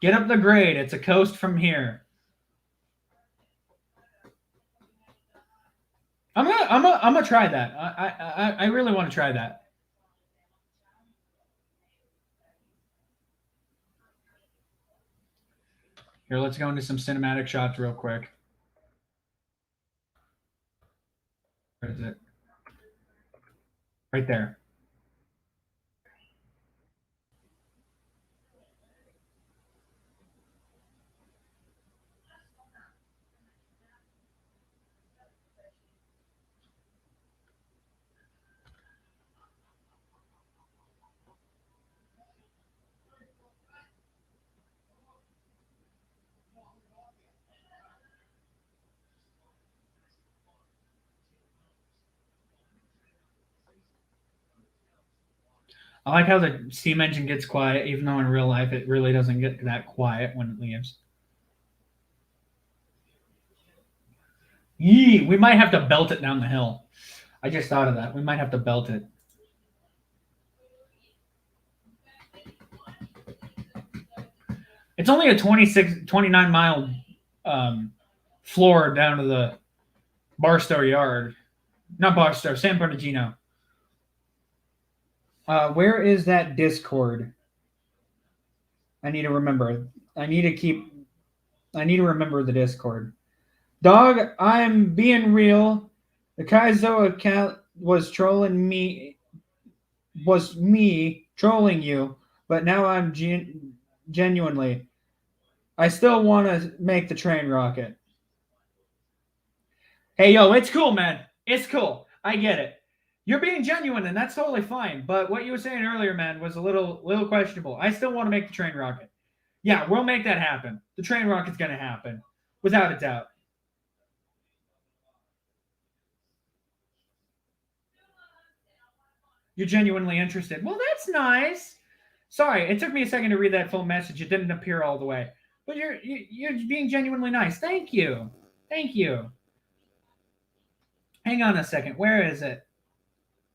Get up the grade. It's a coast from here. I'm gonna try that. I really want to try that. Here, let's go into some cinematic shots real quick. Where is it? Right there. I like how the steam engine gets quiet, even though in real life it really doesn't get that quiet when it leaves. Yee, we might have to belt it down the hill. I just thought of that. We might have to belt it. It's only a 29 mile floor down to the Barstow yard. Not Barstow, San Bernardino. Where is that Discord? I need to remember. I need to remember the Discord. Dog, I'm being real. The Kaizo account was trolling me. Was me trolling you, but now I'm genuinely. I still want to make the train rocket. Hey, yo, it's cool, man. It's cool. I get it. You're being genuine, and that's totally fine. But what you were saying earlier, man, was a little questionable. I still want to make the train rocket. Yeah, we'll make that happen. The train rocket's going to happen, without a doubt. You're genuinely interested. Well, that's nice. Sorry, it took me a second to read that full message. It didn't appear all the way. But you're being genuinely nice. Thank you. Thank you. Hang on a second. Where is it?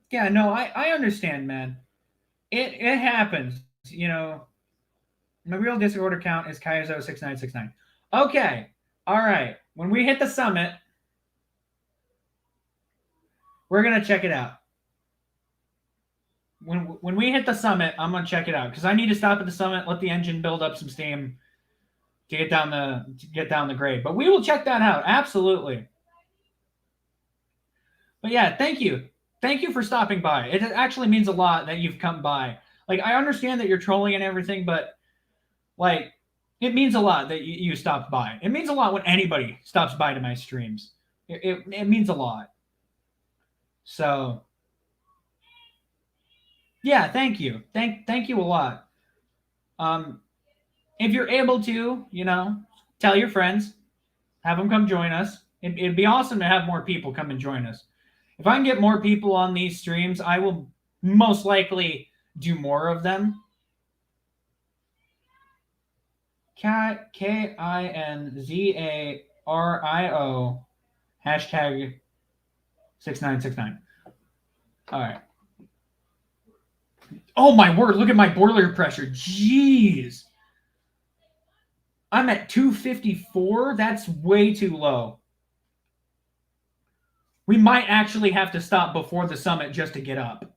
Yeah, no, I understand, man. It happens. My real Discord account is Kaizo6969. Okay. All right. When we hit the summit, we're gonna check it out. When we hit the summit, I'm gonna check it out because I need to stop at the summit, let the engine build up some steam to get down the grade. But we will check that out. Absolutely. But yeah, thank you. Thank you for stopping by. It actually means a lot that you've come by. Like, I understand that you're trolling and everything, but like, it means a lot that you stopped by. It means a lot when anybody stops by to my streams. It means a lot. So yeah, thank you. Thank you a lot. If you're able to, tell your friends, have them come join us. It'd be awesome to have more people come and join us. If I can get more people on these streams, I will most likely do more of them. KINZARIO hashtag 6969. All right. Oh my word, look at my boiler pressure. Jeez. I'm at 254. That's way too low. We might actually have to stop before the summit just to get up.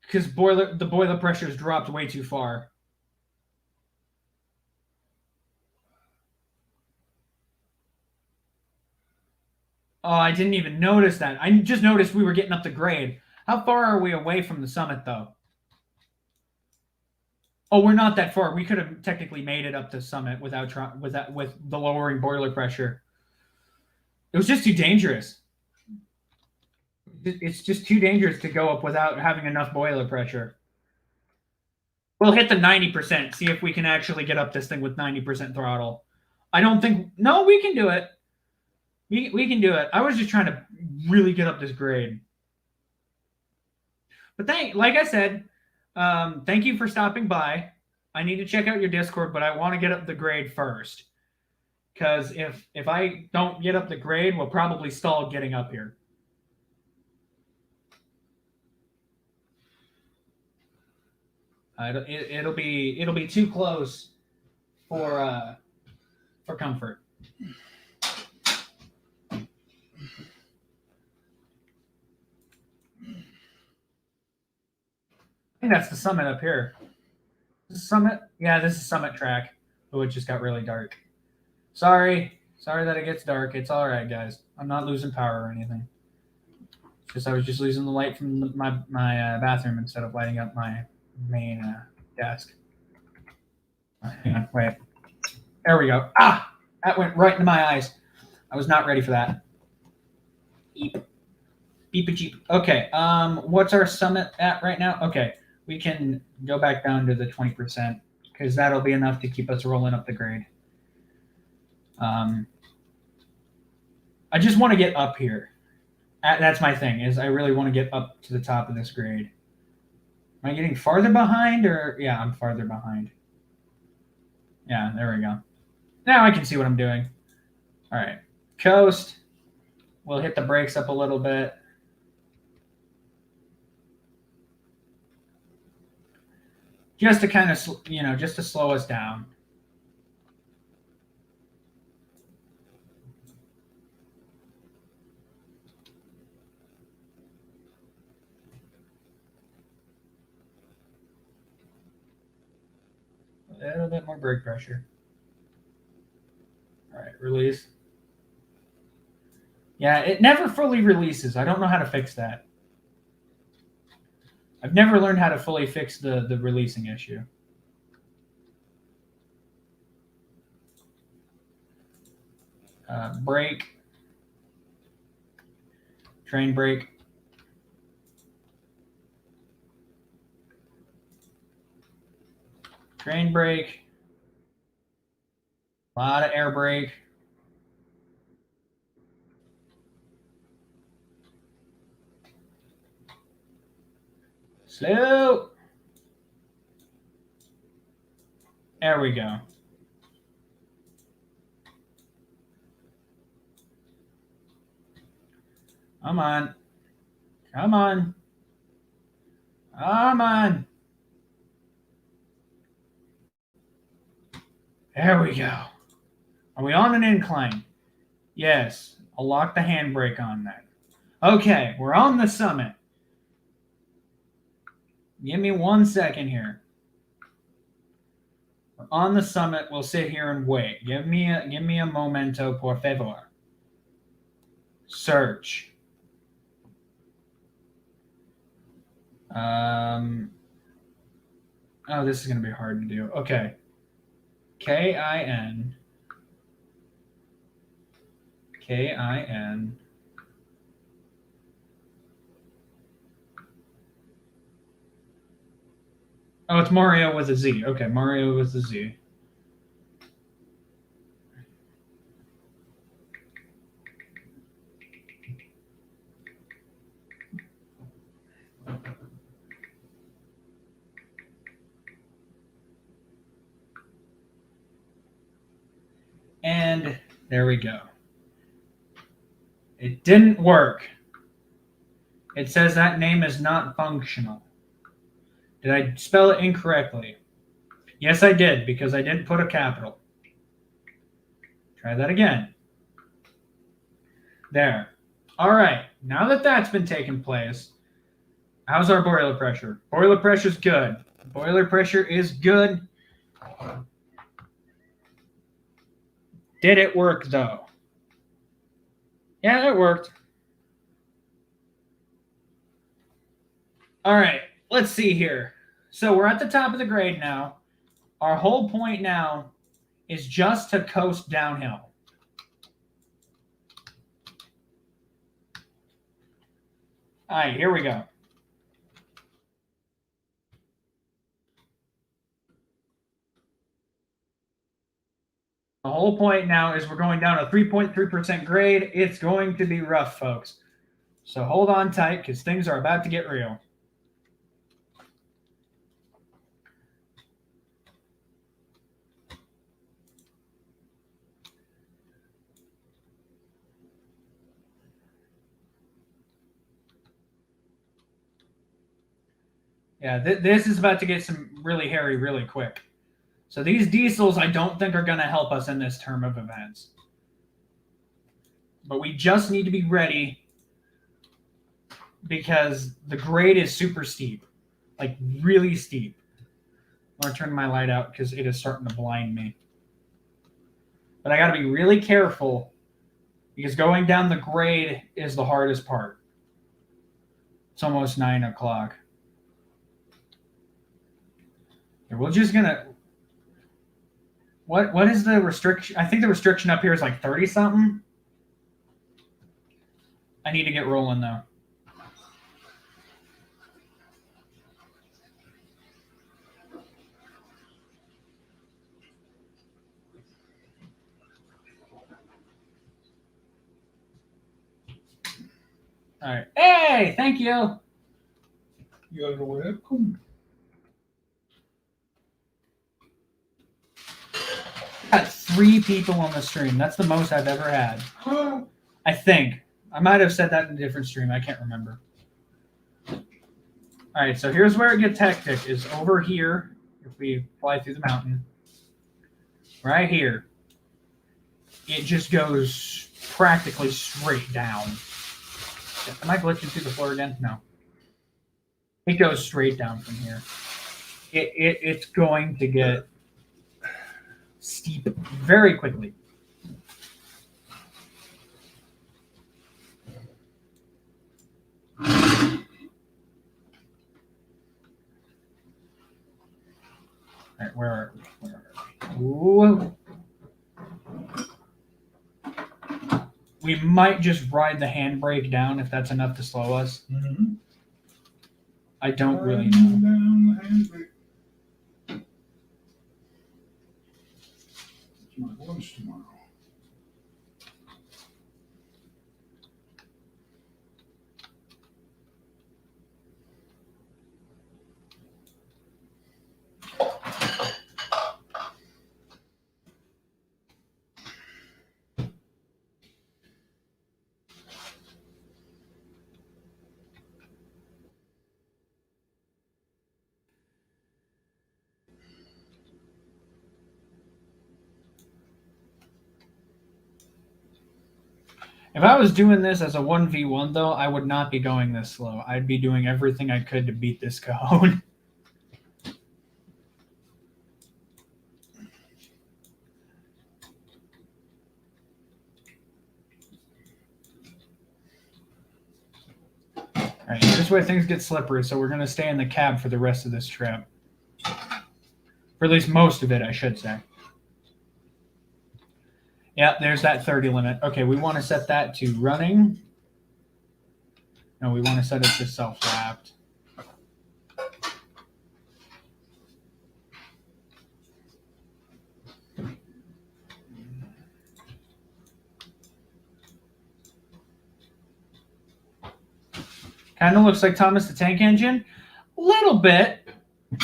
Because the boiler pressure has dropped way too far. Oh, I didn't even notice that. I just noticed we were getting up the grade. How far are we away from the summit, though? Oh, we're not that far. We could have technically made it up to summit with the lowering boiler pressure. It was just too dangerous. It's just too dangerous to go up without having enough boiler pressure. We'll hit the 90%. See if we can actually get up this thing with 90% throttle. I don't think... No, we can do it. We can do it. I was just trying to really get up this grade. But like I said, thank you for stopping by. I need to check out your Discord, but I want to get up the grade first. Because if I don't get up the grade, we'll probably stall getting up here. It'll be too close for comfort. I think that's the summit up here. This is summit? Yeah, this is summit track. Oh, it just got really dark. Sorry that it gets dark. It's all right, guys. I'm not losing power or anything. It's just I was just losing the light from my bathroom instead of lighting up my main desk. Hang on, wait. There we go. Ah, that went right into my eyes. I was not ready for that. Beep, beep a jeep. Okay. What's our summit at right now? Okay, we can go back down to the 20% because that'll be enough to keep us rolling up the grade. I just want to get up here. That's my thing, is I really want to get up to the top of this grade. Am I getting farther behind or... Yeah, I'm farther behind. Yeah, there we go. Now I can see what I'm doing. All right. Coast. We'll hit the brakes up a little bit. Just to kind of, just to slow us down. A little bit more brake pressure. All right, release. Yeah, it never fully releases. I don't know how to fix that. I've never learned how to fully fix the releasing issue. Brake. Train brake. Train brake. A lot of air brake. Slow. There we go. Come on. Come on. Come on. There we go. Are we on an incline? Yes. I'll lock the handbrake on that. Okay, we're on the summit. Give me 1 second here. We're on the summit. We'll sit here and wait. Give me a momento, por favor. Search. Oh, this is going to be hard to do. Okay. K-I-N. K-I-N. Oh, it's Mario with a Z. Okay, Mario with a Z. And there we go. It didn't work. It says that name is not functional. Did I spell it incorrectly? Yes, I did, because I didn't put a capital. Try that again. There. All right. Now that that's been taking place, how's our boiler pressure? Boiler pressure's good. Boiler pressure is good. Did it work, though? Yeah, it worked. All right. Let's see here. So we're at the top of the grade now. Our whole point now is just to coast downhill. All right, here we go. The whole point now is we're going down a 3.3% grade. It's going to be rough, folks. So hold on tight because things are about to get real. Yeah, this is about to get some really hairy really quick. So these diesels I don't think are going to help us in this term of events. But we just need to be ready because the grade is super steep. Like really steep. I'm going to turn my light out because it is starting to blind me. But I got to be really careful because going down the grade is the hardest part. It's almost 9 o'clock. We're just gonna. What is the restriction? I think the restriction up here is like 30 something. I need to get rolling though. All right. Hey, thank you. You're welcome. Got 3 people on the stream. That's the most I've ever had. I think. I might have said that in a different stream. I can't remember. All right, so here's where it gets hectic, is over here, if we fly through the mountain. Right here. It just goes practically straight down. Am I glitching through the floor again? No. It goes straight down from here. It's going to get steep very quickly. All right, where are we? Ooh. We might just ride the handbrake down if that's enough to slow us. Mm-hmm. I don't really know. Down the handbrake. It's my lunch tomorrow. If I was doing this as a 1v1, though, I would not be going this slow. I'd be doing everything I could to beat this cajon. Alright, this way things get slippery, so we're going to stay in the cab for the rest of this trip. For at least most of it, I should say. Yeah, there's that 30 limit. Okay, we want to set that to running. No, we want to set it to self-wrapped. Kind of looks like Thomas the Tank Engine. A little bit.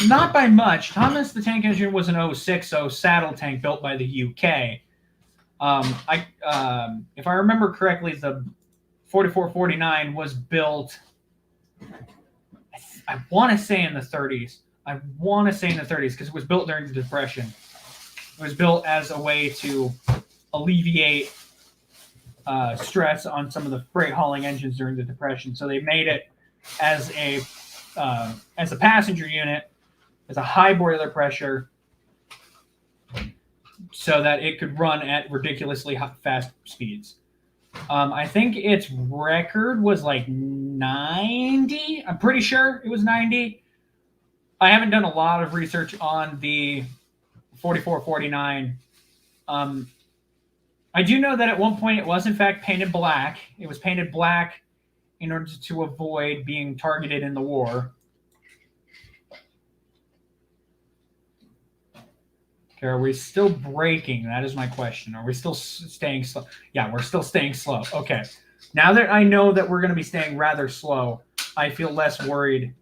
Not by much. Thomas the Tank Engine was an 060 saddle tank built by the UK. If I remember correctly, the 4449 was built, I want to say in the 30s. I want to say in the 30s because it was built during the Depression. It was built as a way to alleviate stress on some of the freight hauling engines during the Depression. So they made it as a passenger unit, as a high boiler pressure, so that it could run at ridiculously fast speeds. I think its record was like 90. I'm pretty sure it was 90. I haven't done a lot of research on the 4449. I do know that at one point it was in fact painted black. It was painted black in order to avoid being targeted in the war. Okay, are we still braking? That is my question. Are we still staying slow? Yeah, we're still staying slow. Okay. Now that I know that we're going to be staying rather slow, I feel less worried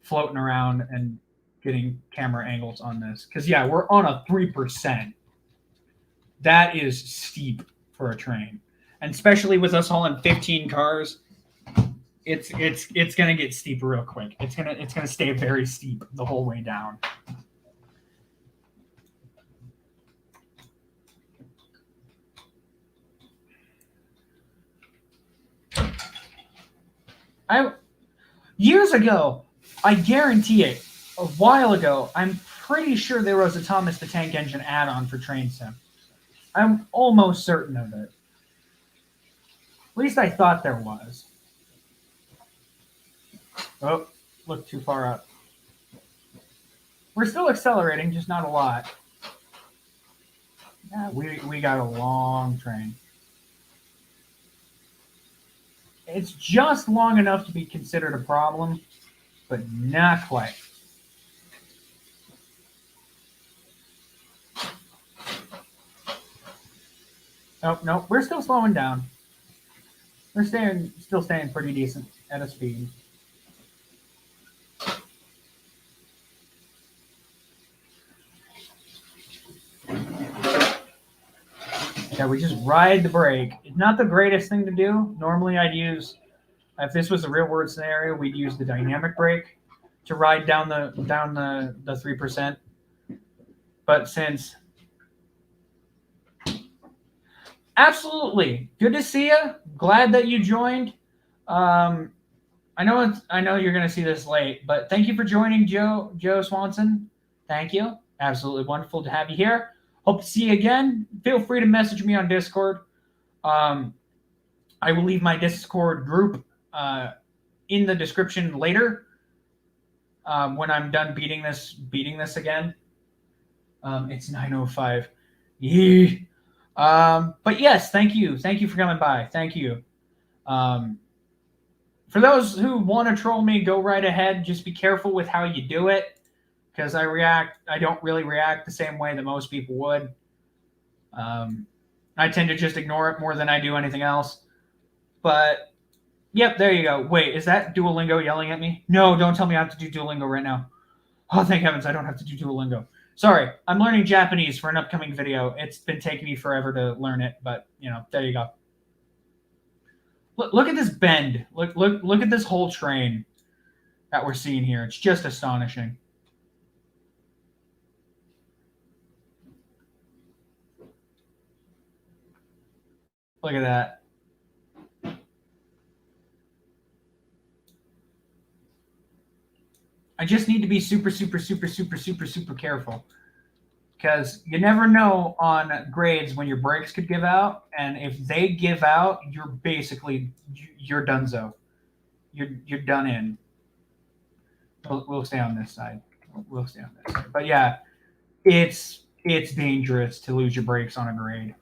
floating around and getting camera angles on this. Because, yeah, we're on a 3%. That is steep for a train. And especially with us hauling 15 cars, it's going to get steep real quick. It's going to stay very steep the whole way down. Years ago, I guarantee it, a while ago, I'm pretty sure there was a Thomas the Tank Engine add-on for Train Sim. I'm almost certain of it. At least I thought there was. Oh, look too far up. We're still accelerating, just not a lot. Yeah, we got a long train. It's just long enough to be considered a problem, but not quite. Oh, no, we're still slowing down. We're still staying pretty decent at a speed. Yeah, we just ride the brake. It's not the greatest thing to do. Normally I'd use, if this was a real world scenario, we'd use the dynamic brake to ride down the 3%. But since absolutely good to see you. Glad that you joined. I know you're gonna see this late, but thank you for joining, Joe Swanson. Thank you. Absolutely wonderful to have you here. Hope to see you again. Feel free to message me on Discord. I will leave my Discord group in the description later when I'm done beating this again. It's 9:05. Yee. But yes, thank you. Thank you for coming by. Thank you. Um, for those who want to troll me, go right ahead. Just be careful with how you do it, because I don't really react the same way that most people would. Um, I tend to just ignore it more than I do anything else. But yep, there you go. Wait, is that Duolingo yelling at me? No, don't tell me I have to do Duolingo right now. Oh, thank heavens, I don't have to do Duolingo. Sorry, I'm learning Japanese for an upcoming video. It's been taking me forever to learn it, but there you go. Look at this bend. Look at this whole train that we're seeing here. It's just astonishing. Look at that. I just need to be super, super, super, super, super, super careful, because you never know on grades when your brakes could give out, and if they give out, you're donezo. You're done in. We'll stay on this side. We'll stay on this side. But yeah, it's dangerous to lose your brakes on a grade.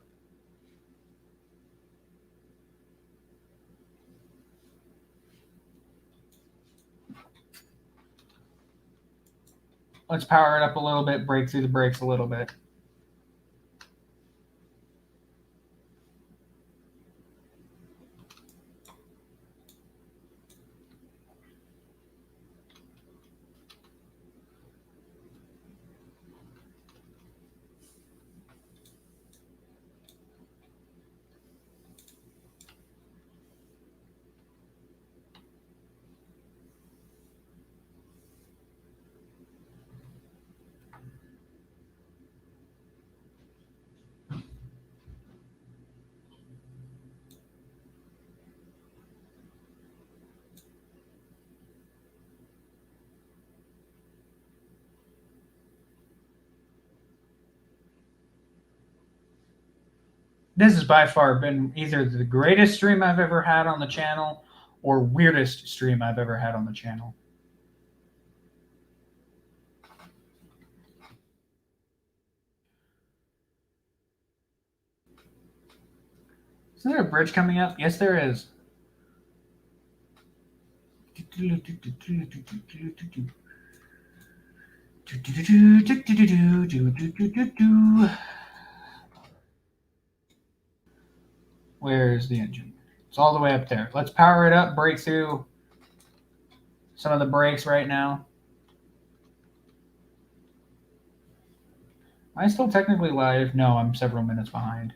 Let's power it up a little bit, break through the brakes a little bit. This has by far been either the greatest stream I've ever had on the channel or weirdest stream I've ever had on the channel. Is there a bridge coming up? Yes, there is. Where's the engine? It's all the way up there. Let's power it up, break through some of the brakes right now. Am I still technically live? No, I'm several minutes behind.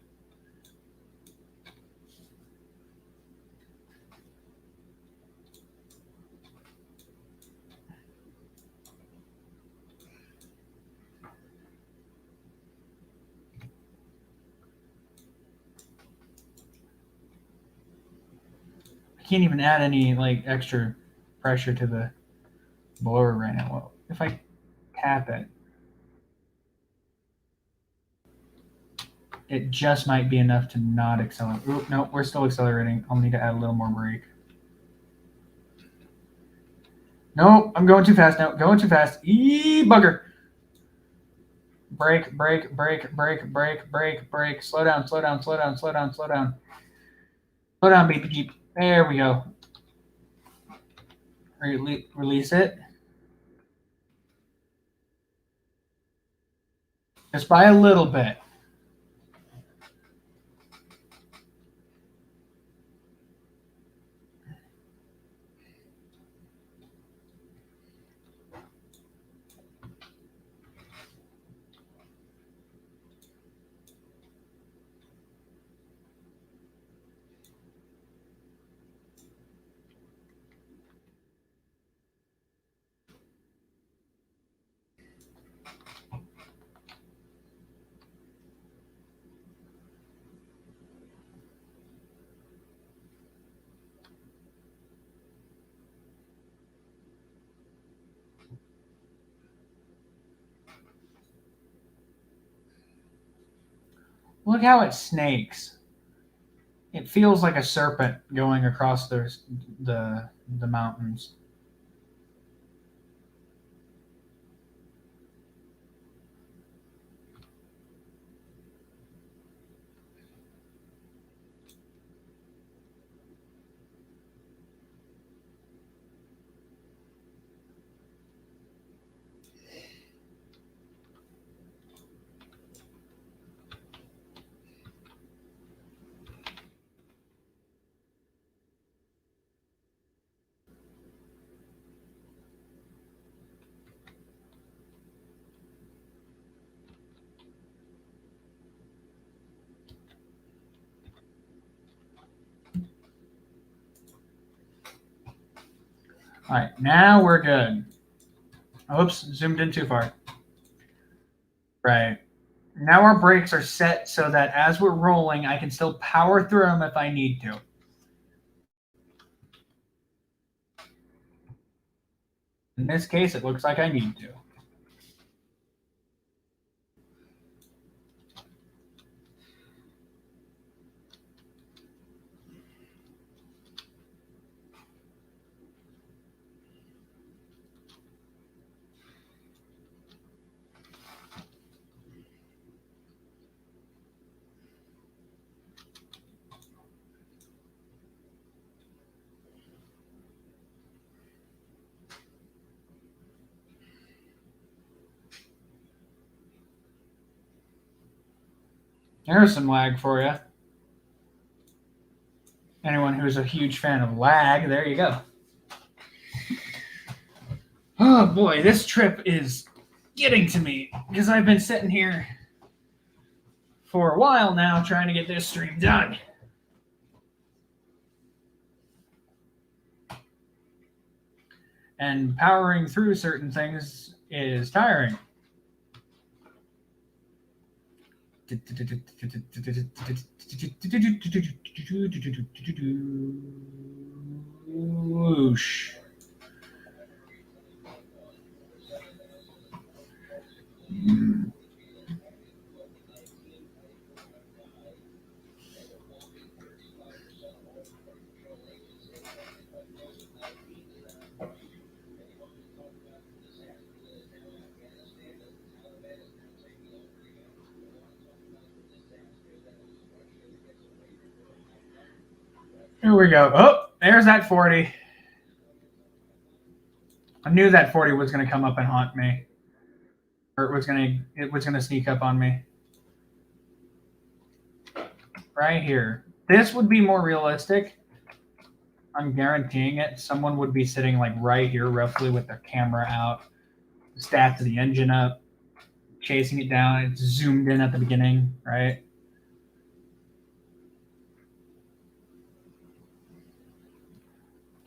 I can't even add any extra pressure to the blower right now. Well, if I tap it, it just might be enough to not accelerate. Oop, no, we're still accelerating. I'll need to add a little more brake. No, I'm going too fast now. Going too fast. Bugger. Brake, brake, brake, brake, brake, brake, brake. Slow down, slow down, slow down, slow down, slow down. Slow down, beepy jeep. There we go. Release it. Just by a little bit. Look how it snakes. It feels like a serpent going across the mountains. All right, now we're good. Oops, zoomed in too far. Right. Now our brakes are set so that as we're rolling, I can still power through them if I need to. In this case, it looks like I need to. There's some lag for you. Anyone who's a huge fan of lag, there you go. Oh boy, this trip is getting to me because I've been sitting here for a while now trying to get this stream done. And powering through certain things is tiring. Whoosh. Here we go. Oh, there's that 40. I knew that 40 was going to come up and haunt me. Or it was going to sneak up on me. Right here. This would be more realistic. I'm guaranteeing it. Someone would be sitting like right here roughly with their camera out, the stats of the engine up, chasing it down. It's zoomed in at the beginning, right?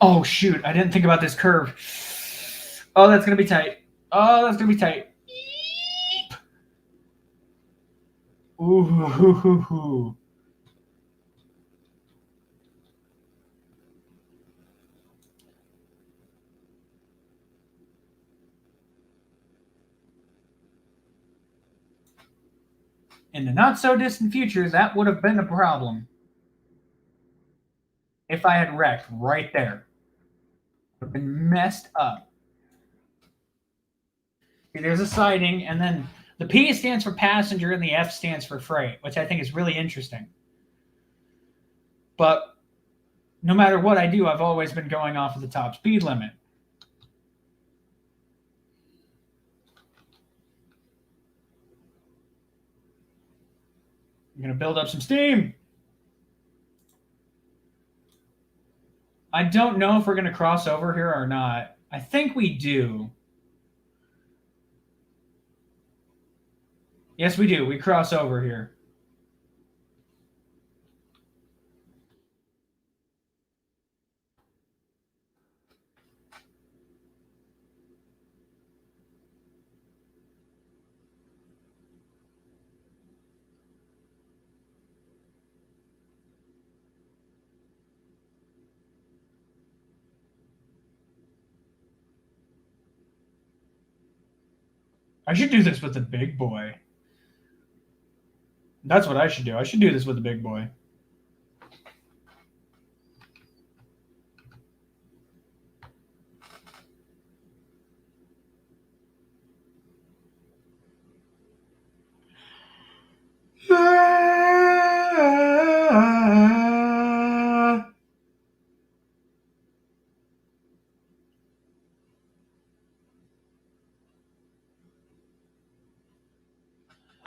Oh, shoot. I didn't think about this curve. Oh, that's going to be tight. Oh, that's going to be tight. Ooh, hoo, hoo, hoo. In the not so distant future, that would have been a problem. If I had wrecked right there, it would have been messed up. See, there's a siding, and then the P stands for passenger and the F stands for freight, which I think is really interesting. But no matter what I do, I've always been going off of the top speed limit. I'm going to build up some steam. I don't know if we're going to cross over here or not. I think we do. Yes, we do. We cross over here. I should do this with the big boy. That's what I should do. I should do this with the big boy.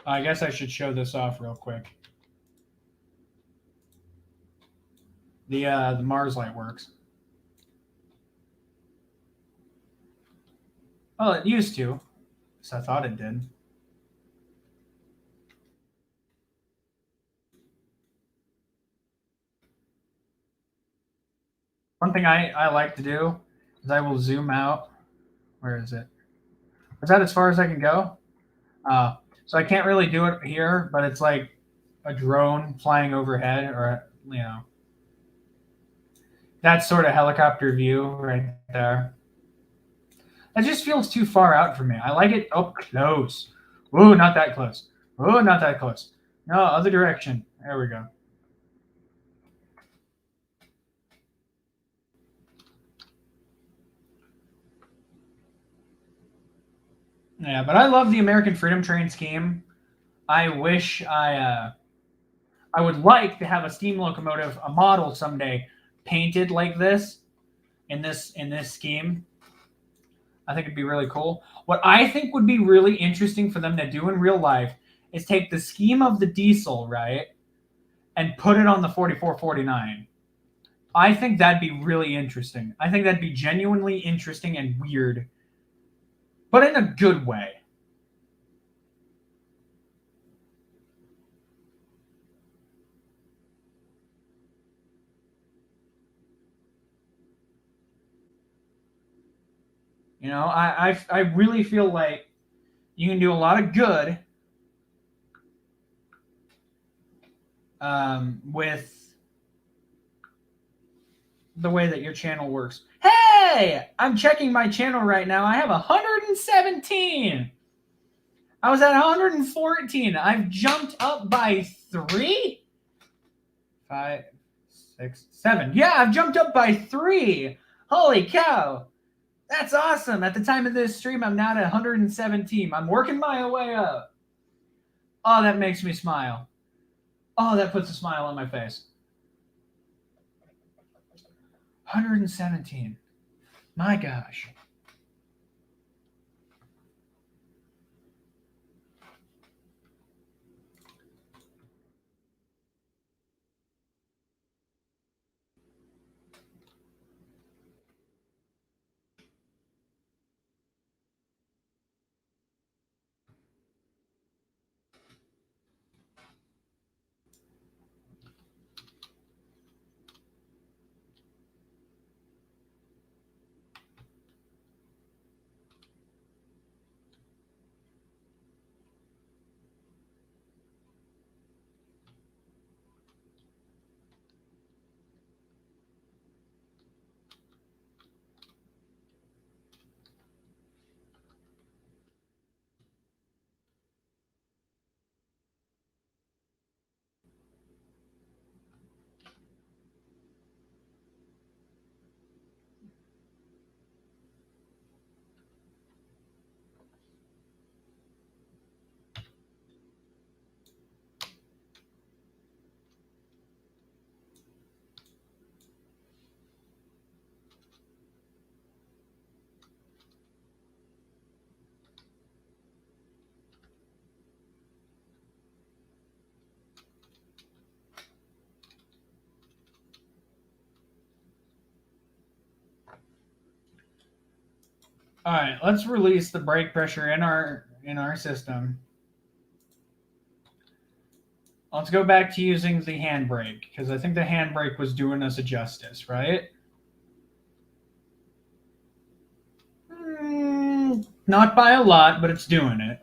I guess I should show this off real quick. The Mars light works. Well, it used to. So I thought it did. One thing I like to do Because I will zoom out. Where is it? Is that as far as I can go? So I can't really do it here, but it's like a drone flying overhead, or that sort of helicopter view right there. That just feels too far out for me. I like it up close. Ooh, not that close. Ooh, not that close. No, other direction. There we go. Yeah, but I love the American Freedom Train scheme. I wish I would like to have a steam locomotive, a model someday, painted like this in this scheme. I think it'd be really cool. What I think would be really interesting for them to do in real life is take the scheme of the diesel, right, and put it on the 4449. I think that'd be really interesting. I think that'd be genuinely interesting and weird, but in a good way. I really feel like you can do a lot of good with the way that your channel works. Hey, I'm checking my channel right now. I have 117. I was at 114. I've jumped up by 3, 5, 6, 7. Yeah, I've jumped up by 3. Holy cow. That's awesome. At the time of this stream, I'm now at 117. I'm working my way up. Oh, that makes me smile. Oh, that puts a smile on my face. 117. My gosh. All right, let's release the brake pressure in our system. Let's go back to using the handbrake because I think the handbrake was doing us a justice, right? Not by a lot, but it's doing it.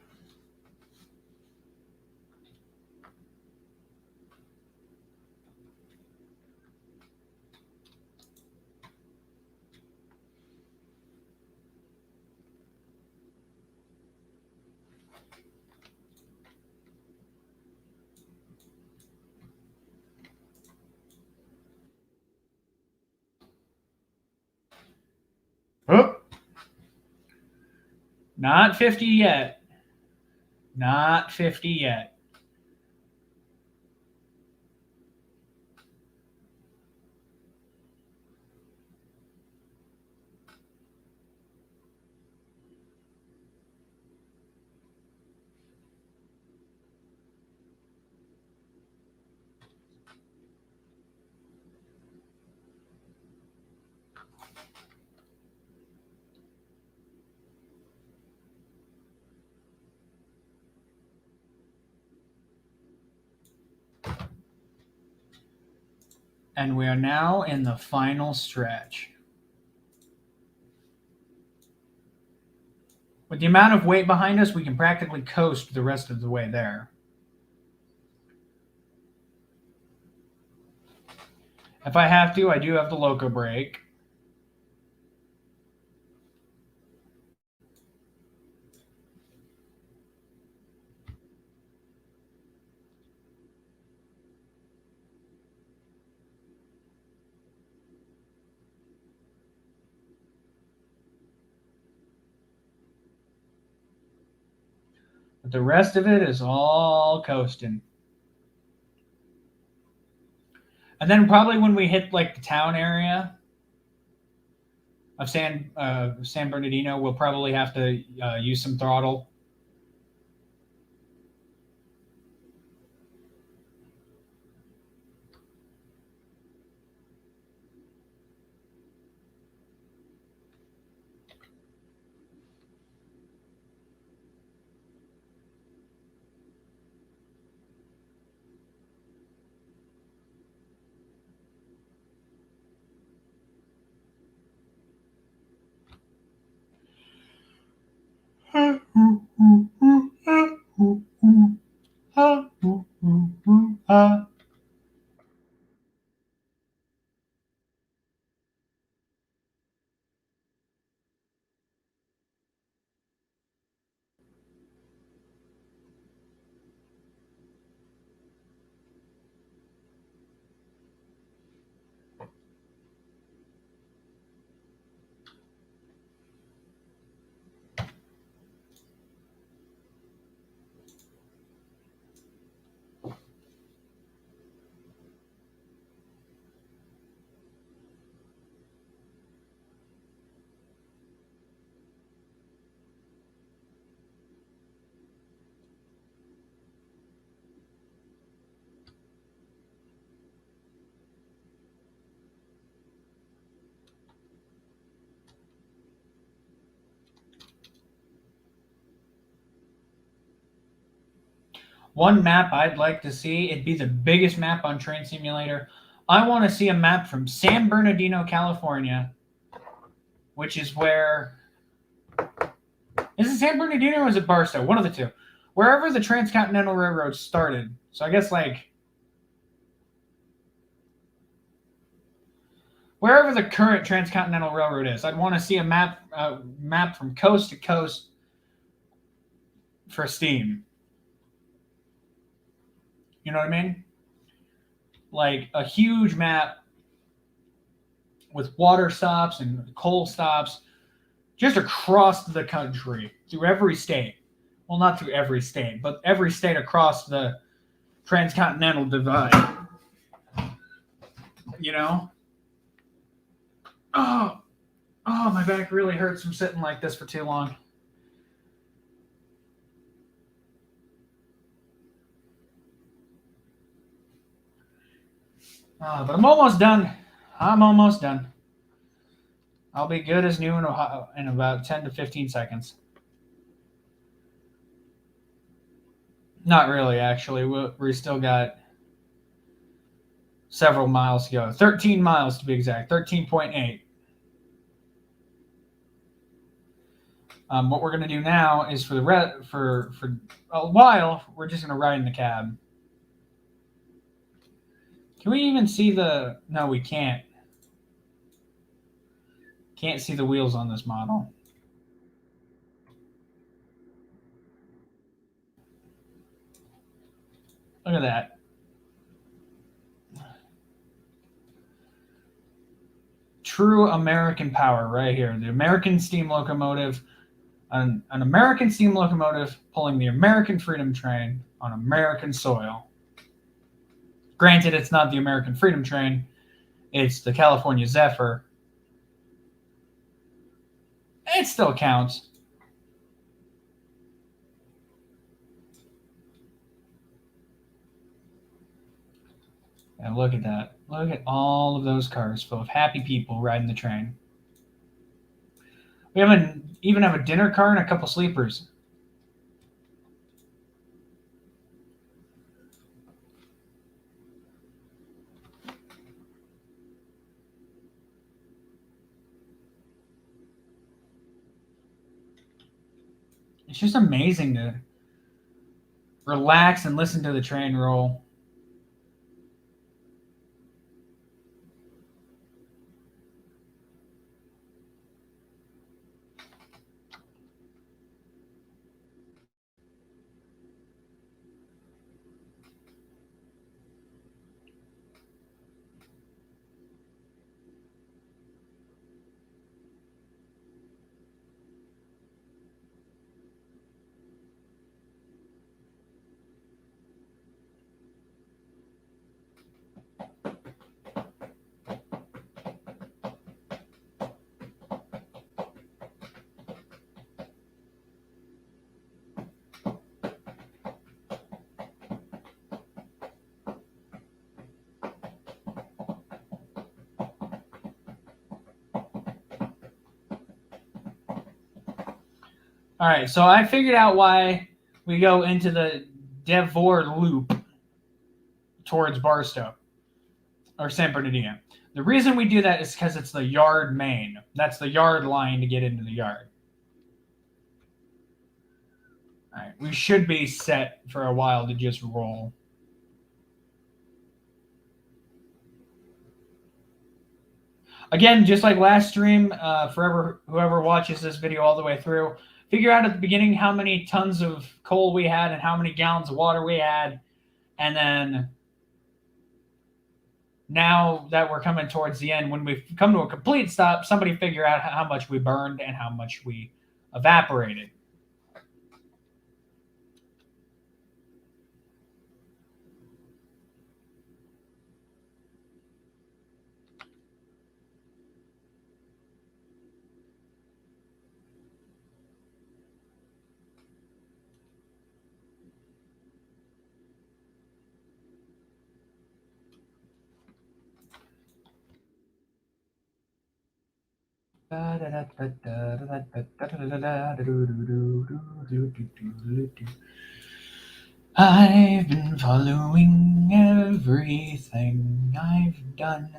Oh, not 50 yet. Not 50 yet. And we are now in the final stretch. With the amount of weight behind us, we can practically coast the rest of the way there. If I have to, I do have the loco brake. But the rest of it is all coasting. And then probably when we hit like the town area of San Bernardino, we'll probably have to use some throttle. One map I'd like to see, it'd be the biggest map on Train Simulator. I want to see a map from San Bernardino, California, which is where... Is it San Bernardino or is it Barstow? One of the two. Wherever the Transcontinental Railroad started. So I guess like... Wherever the current Transcontinental Railroad is, I'd want to see a map from coast to coast for Steam. You know what I mean? Like a huge map with water stops and coal stops just across the country, through every state. Well, not through every state, but every state across the Transcontinental Divide. You know? Oh, my back really hurts from sitting like this for too long. But I'm almost done. I'll be good as new in about 10 to 15 seconds. Not really, actually. We still got several miles to go. 13 miles to be exact. 13.8. What we're going to do now is for a while, we're just going to ride in the cab. Can we even see the... No, we can't. Can't see the wheels on this model. Look at that. True American power right here. The American steam locomotive. An American steam locomotive pulling the American Freedom Train on American soil. Granted, it's not the American Freedom Train. It's the California Zephyr. It still counts. And look at that. Look at all of those cars full of happy people riding the train. We even have a dinner car and a couple sleepers. It's just amazing to relax and listen to the train roll. All right, so I figured out why we go into the Devore loop towards Barstow or San Bernardino. The reason we do that is because it's the yard main. That's the yard line to get into the yard. All right, we should be set for a while to just roll. Again, just like last stream, whoever watches this video all the way through, figure out at the beginning how many tons of coal we had and how many gallons of water we had, and then now that we're coming towards the end, when we come to a complete stop, somebody figure out how much we burned and how much we evaporated. I've been following everything I've done.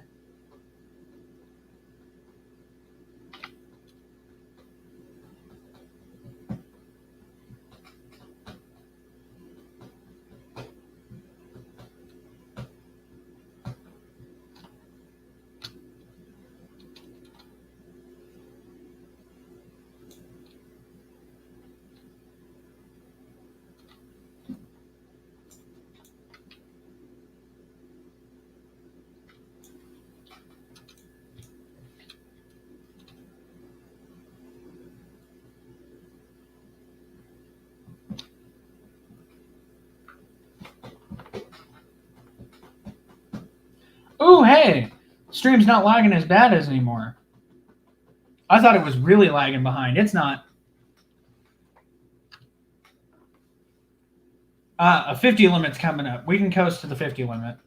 Ooh, hey! Stream's not lagging as bad as anymore. I thought it was really lagging behind. It's not. A 50 limit's coming up. We can coast to the 50 limit.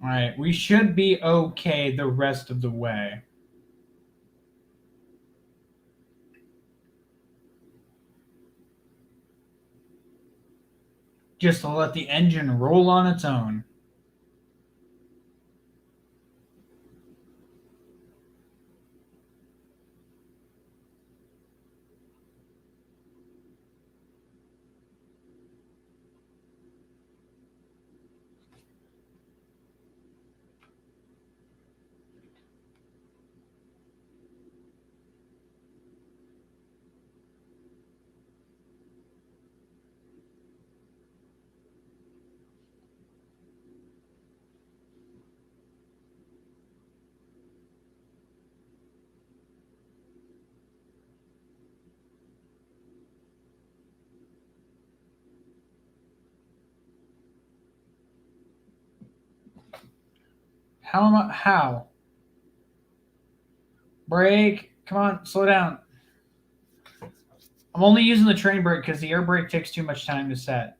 All right, we should be okay the rest of the way. Just to let the engine roll on its own. How am I? How? Brake. Come on, slow down. I'm only using the train brake because the air brake takes too much time to set.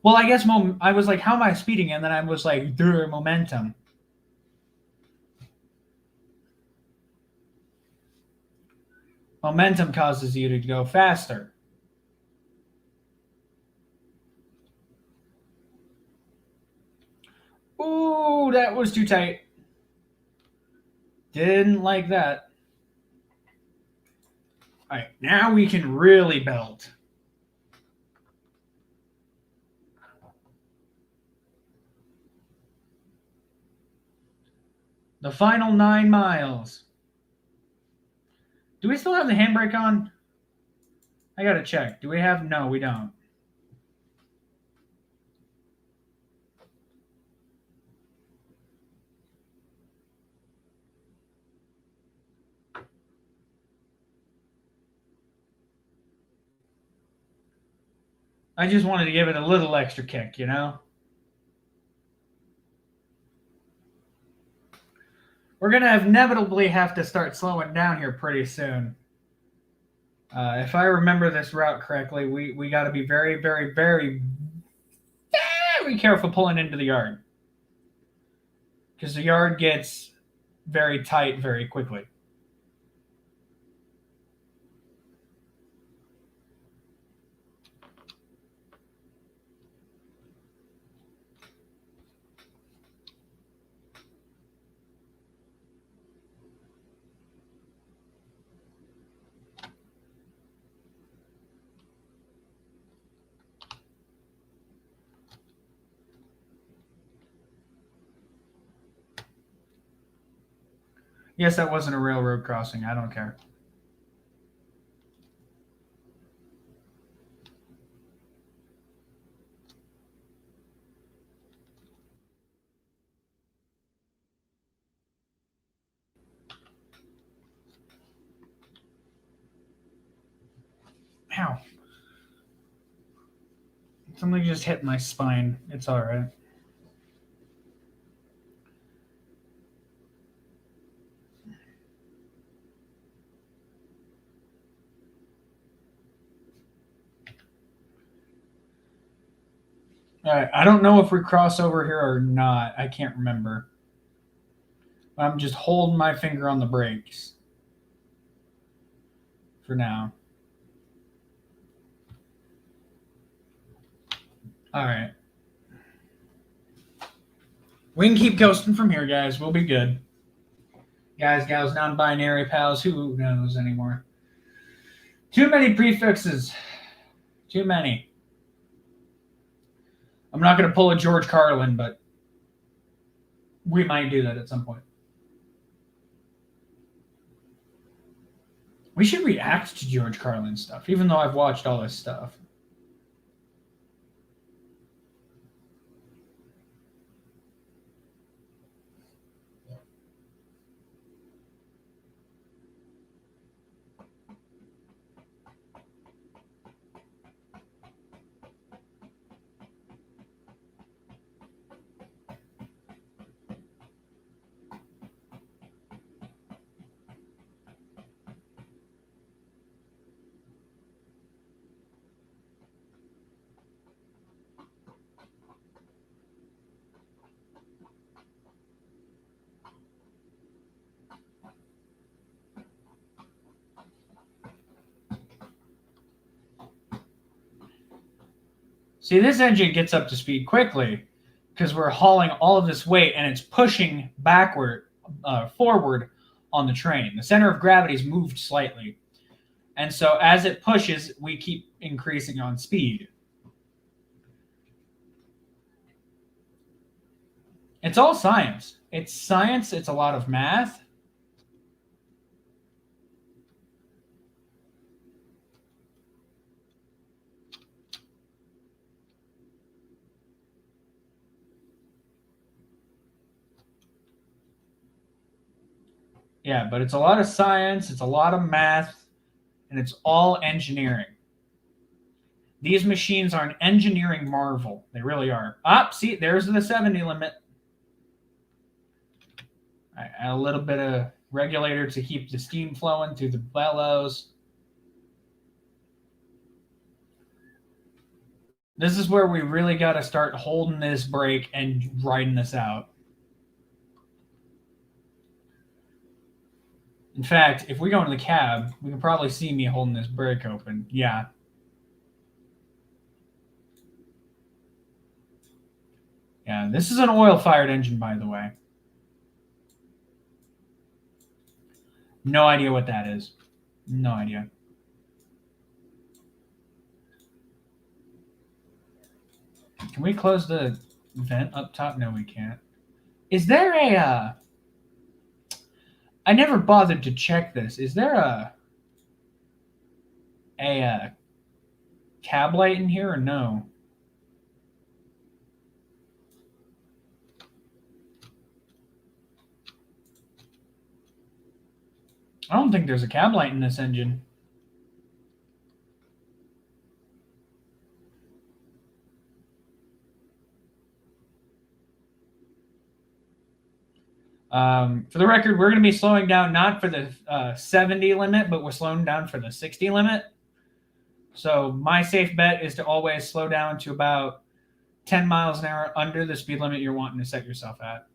Well, I guess I was like, how am I speeding? And then I was like, momentum. Momentum causes you to go faster. Ooh, that was too tight. Didn't like that. All right, now we can really belt. The final 9 miles. Do we still have the handbrake on? I gotta check. Do we have? No, we don't. I just wanted to give it a little extra kick, you know? We're going to inevitably have to start slowing down here pretty soon. If I remember this route correctly, we got to be very, very, very, very careful pulling into the yard. Because the yard gets very tight very quickly. Yes, that wasn't a railroad crossing. I don't care. Ow. Something just hit my spine. It's all right. All right. I don't know if we cross over here or not. I can't remember. I'm just holding my finger on the brakes for now. All right. We can keep coasting from here, guys. We'll be good. Guys, gals, non-binary pals, who knows anymore? Too many prefixes. Too many. I'm not going to pull a George Carlin, but we might do that at some point. We should react to George Carlin stuff, even though I've watched all this stuff. See, this engine gets up to speed quickly because we're hauling all of this weight and it's pushing forward on the train. The center of gravity's moved slightly. And so as it pushes, we keep increasing on speed. It's all science. It's science. It's a lot of math. Yeah, but it's a lot of science, it's a lot of math, and it's all engineering. These machines are an engineering marvel. They really are. See, there's the 70 limit. Right, add a little bit of regulator to keep the steam flowing through the bellows. This is where we really got to start holding this brake and riding this out. In fact, if we go in the cab, we can probably see me holding this brake open. Yeah. Yeah, this is an oil-fired engine, by the way. No idea what that is. No idea. Can we close the vent up top? No, we can't. Is there a... I never bothered to check this. Is there a cab light in here or no? I don't think there's a cab light in this engine. For the record, we're going to be slowing down not for the 70 limit, but we're slowing down for the 60 limit. So my safe bet is to always slow down to about 10 miles an hour under the speed limit you're wanting to set yourself at.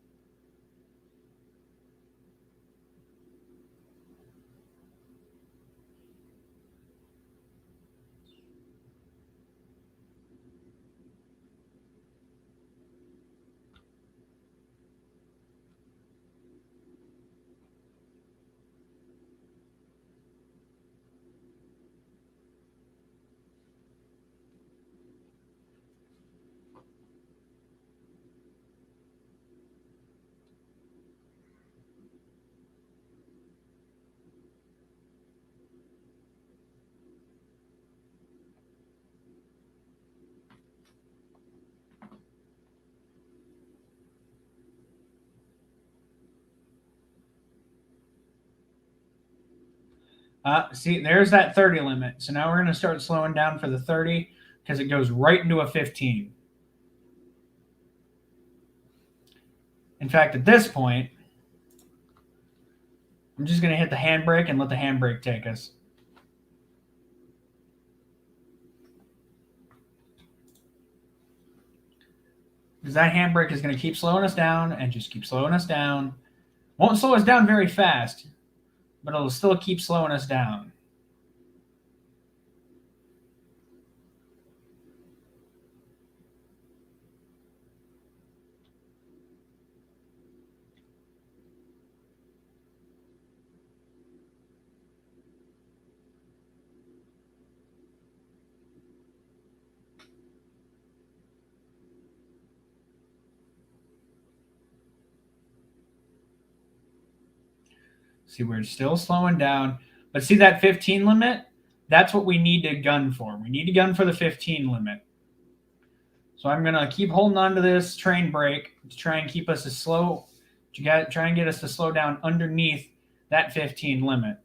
See, there's that 30 limit. So now we're going to start slowing down for the 30 because it goes right into a 15. In fact, at this point, I'm just going to hit the handbrake and let the handbrake take us. Because that handbrake is going to keep slowing us down and just keep slowing us down. Won't slow us down very fast, but it'll still keep slowing us down. See, we're still slowing down. But see that 15 limit? That's what we need to gun for. We need to gun for the 15 limit. So I'm going to keep holding on to this train brake to try and keep us as slow, try and get us to slow down underneath that 15 limit.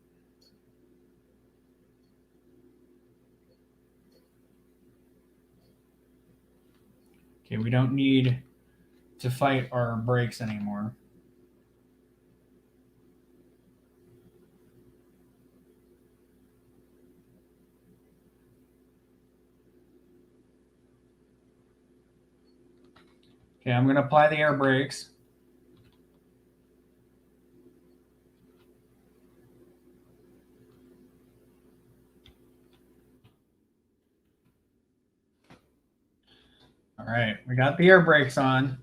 Okay, we don't need to fight our brakes anymore. Okay, I'm going to apply the air brakes. All right, we got the air brakes on.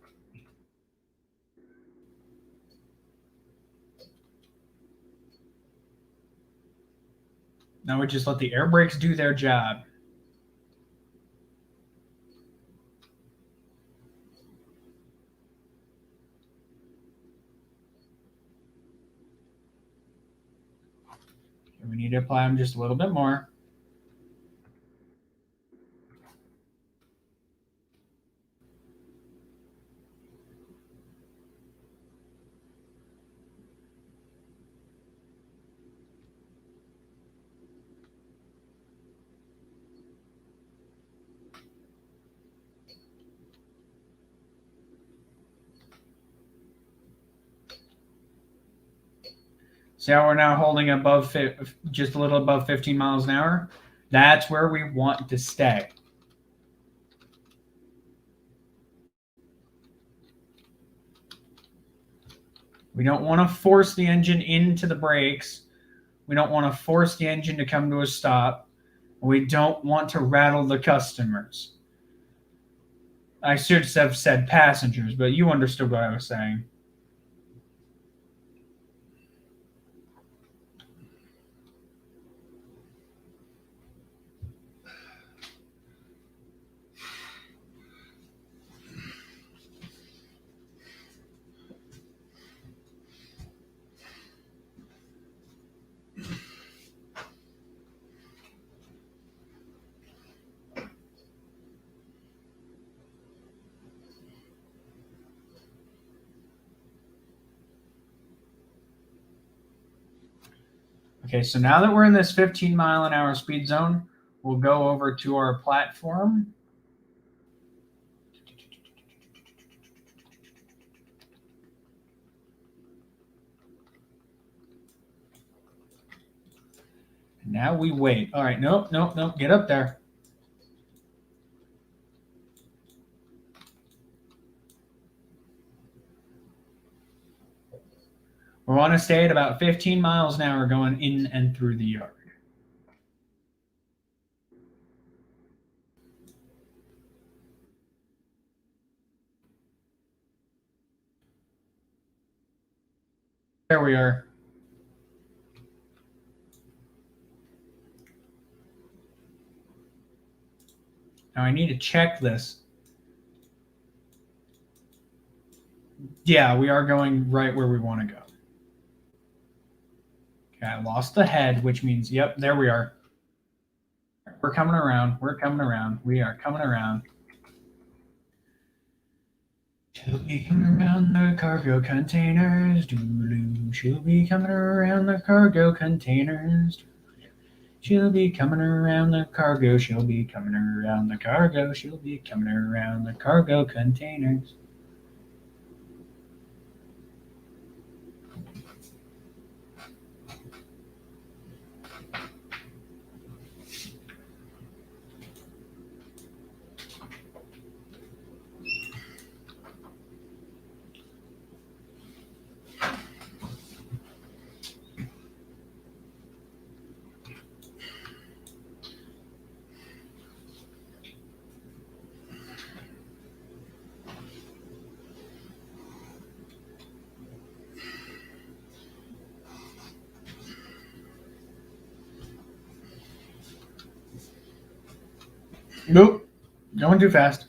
Now we just let the air brakes do their job. We need to apply them just a little bit more. See how we're now holding above just a little above 15 miles an hour? That's where we want to stay. We don't want to force the engine into the brakes. We don't want to force the engine to come to a stop. We don't want to rattle the customers. I should have said passengers, but you understood what I was saying. Okay, so now that we're in this 15 mile an hour speed zone, we'll go over to our platform. Now we wait. All right, nope. Get up there. We want to stay at about 15 miles an hour going in and through the yard. There we are. Now I need to check this. Yeah, we are going right where we want to go. Okay, I lost the head, which means, yep, there we are. We're coming around. We're coming around. We are coming around. She'll be coming around the cargo containers. Doo-doo. She'll be coming around the cargo containers. She'll be coming around the cargo. She'll be coming around the cargo. She'll be coming around the cargo containers. Nope, going too fast.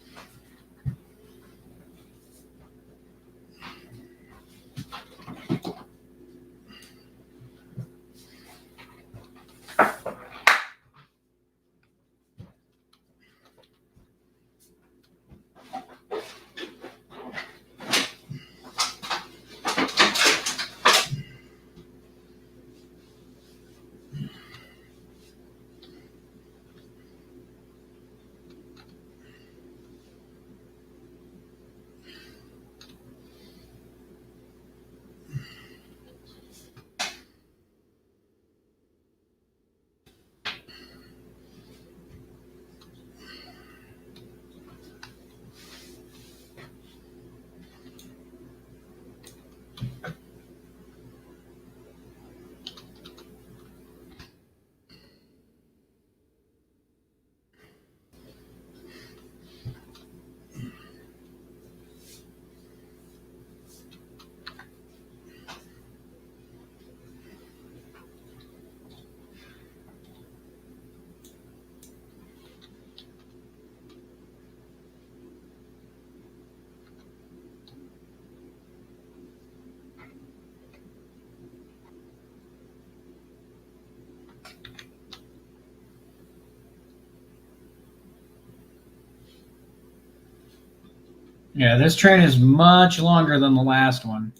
Yeah, this train is much longer than the last one.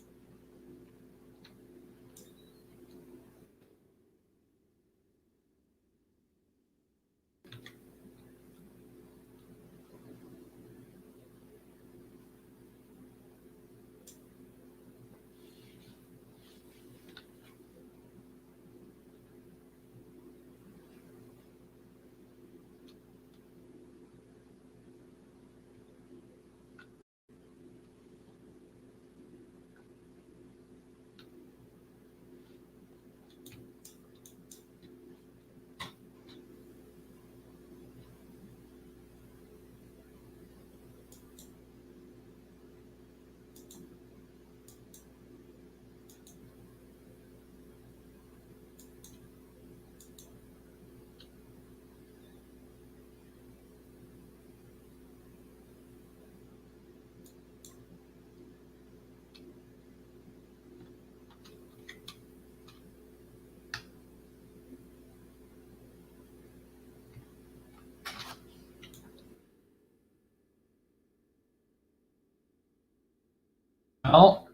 Well,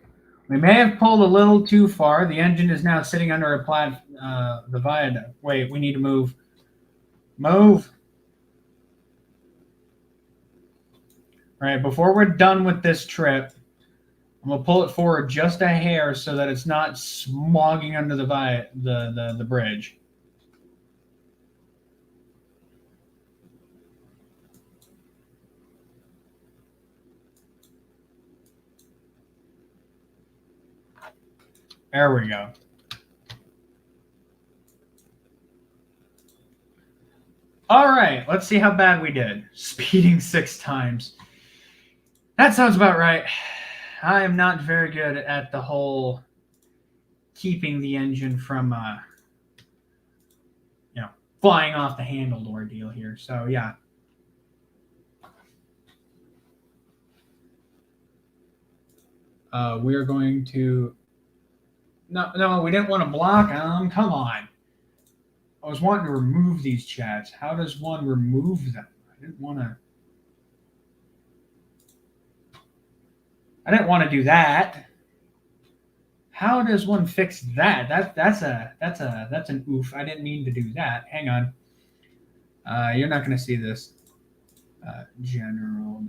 we may have pulled a little too far. The engine is now sitting under a the viaduct. Wait, we need to move. Move. All right, before we're done with this trip, I'm gonna pull it forward just a hair so that it's not smogging under the bridge. There we go. All right, let's see how bad we did. Speeding 6 times. That sounds about right. I am not very good at the whole keeping the engine from, flying off the handle ordeal here. So, yeah. We're going to... No, we didn't want to block them. Come on. I was wanting to remove these chats. How does one remove them? I didn't want to do that. How does one fix that? That's an oof. I didn't mean to do that. Hang on. You're not going to see this. General.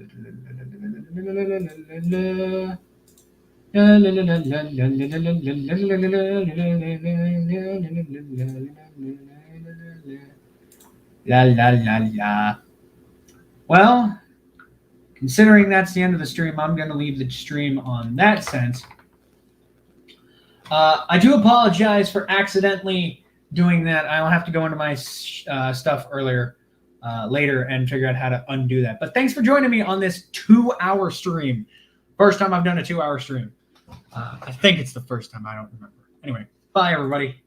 La la la la. Well, considering that's the end of the stream, I'm going to leave the stream on that sense. I do apologize for accidentally doing that. I'll have to go into my stuff later and figure out how to undo that. But thanks for joining me on this 2-hour stream. First time I've done a 2-hour stream. I think it's the first time. I don't remember. Anyway, bye, everybody.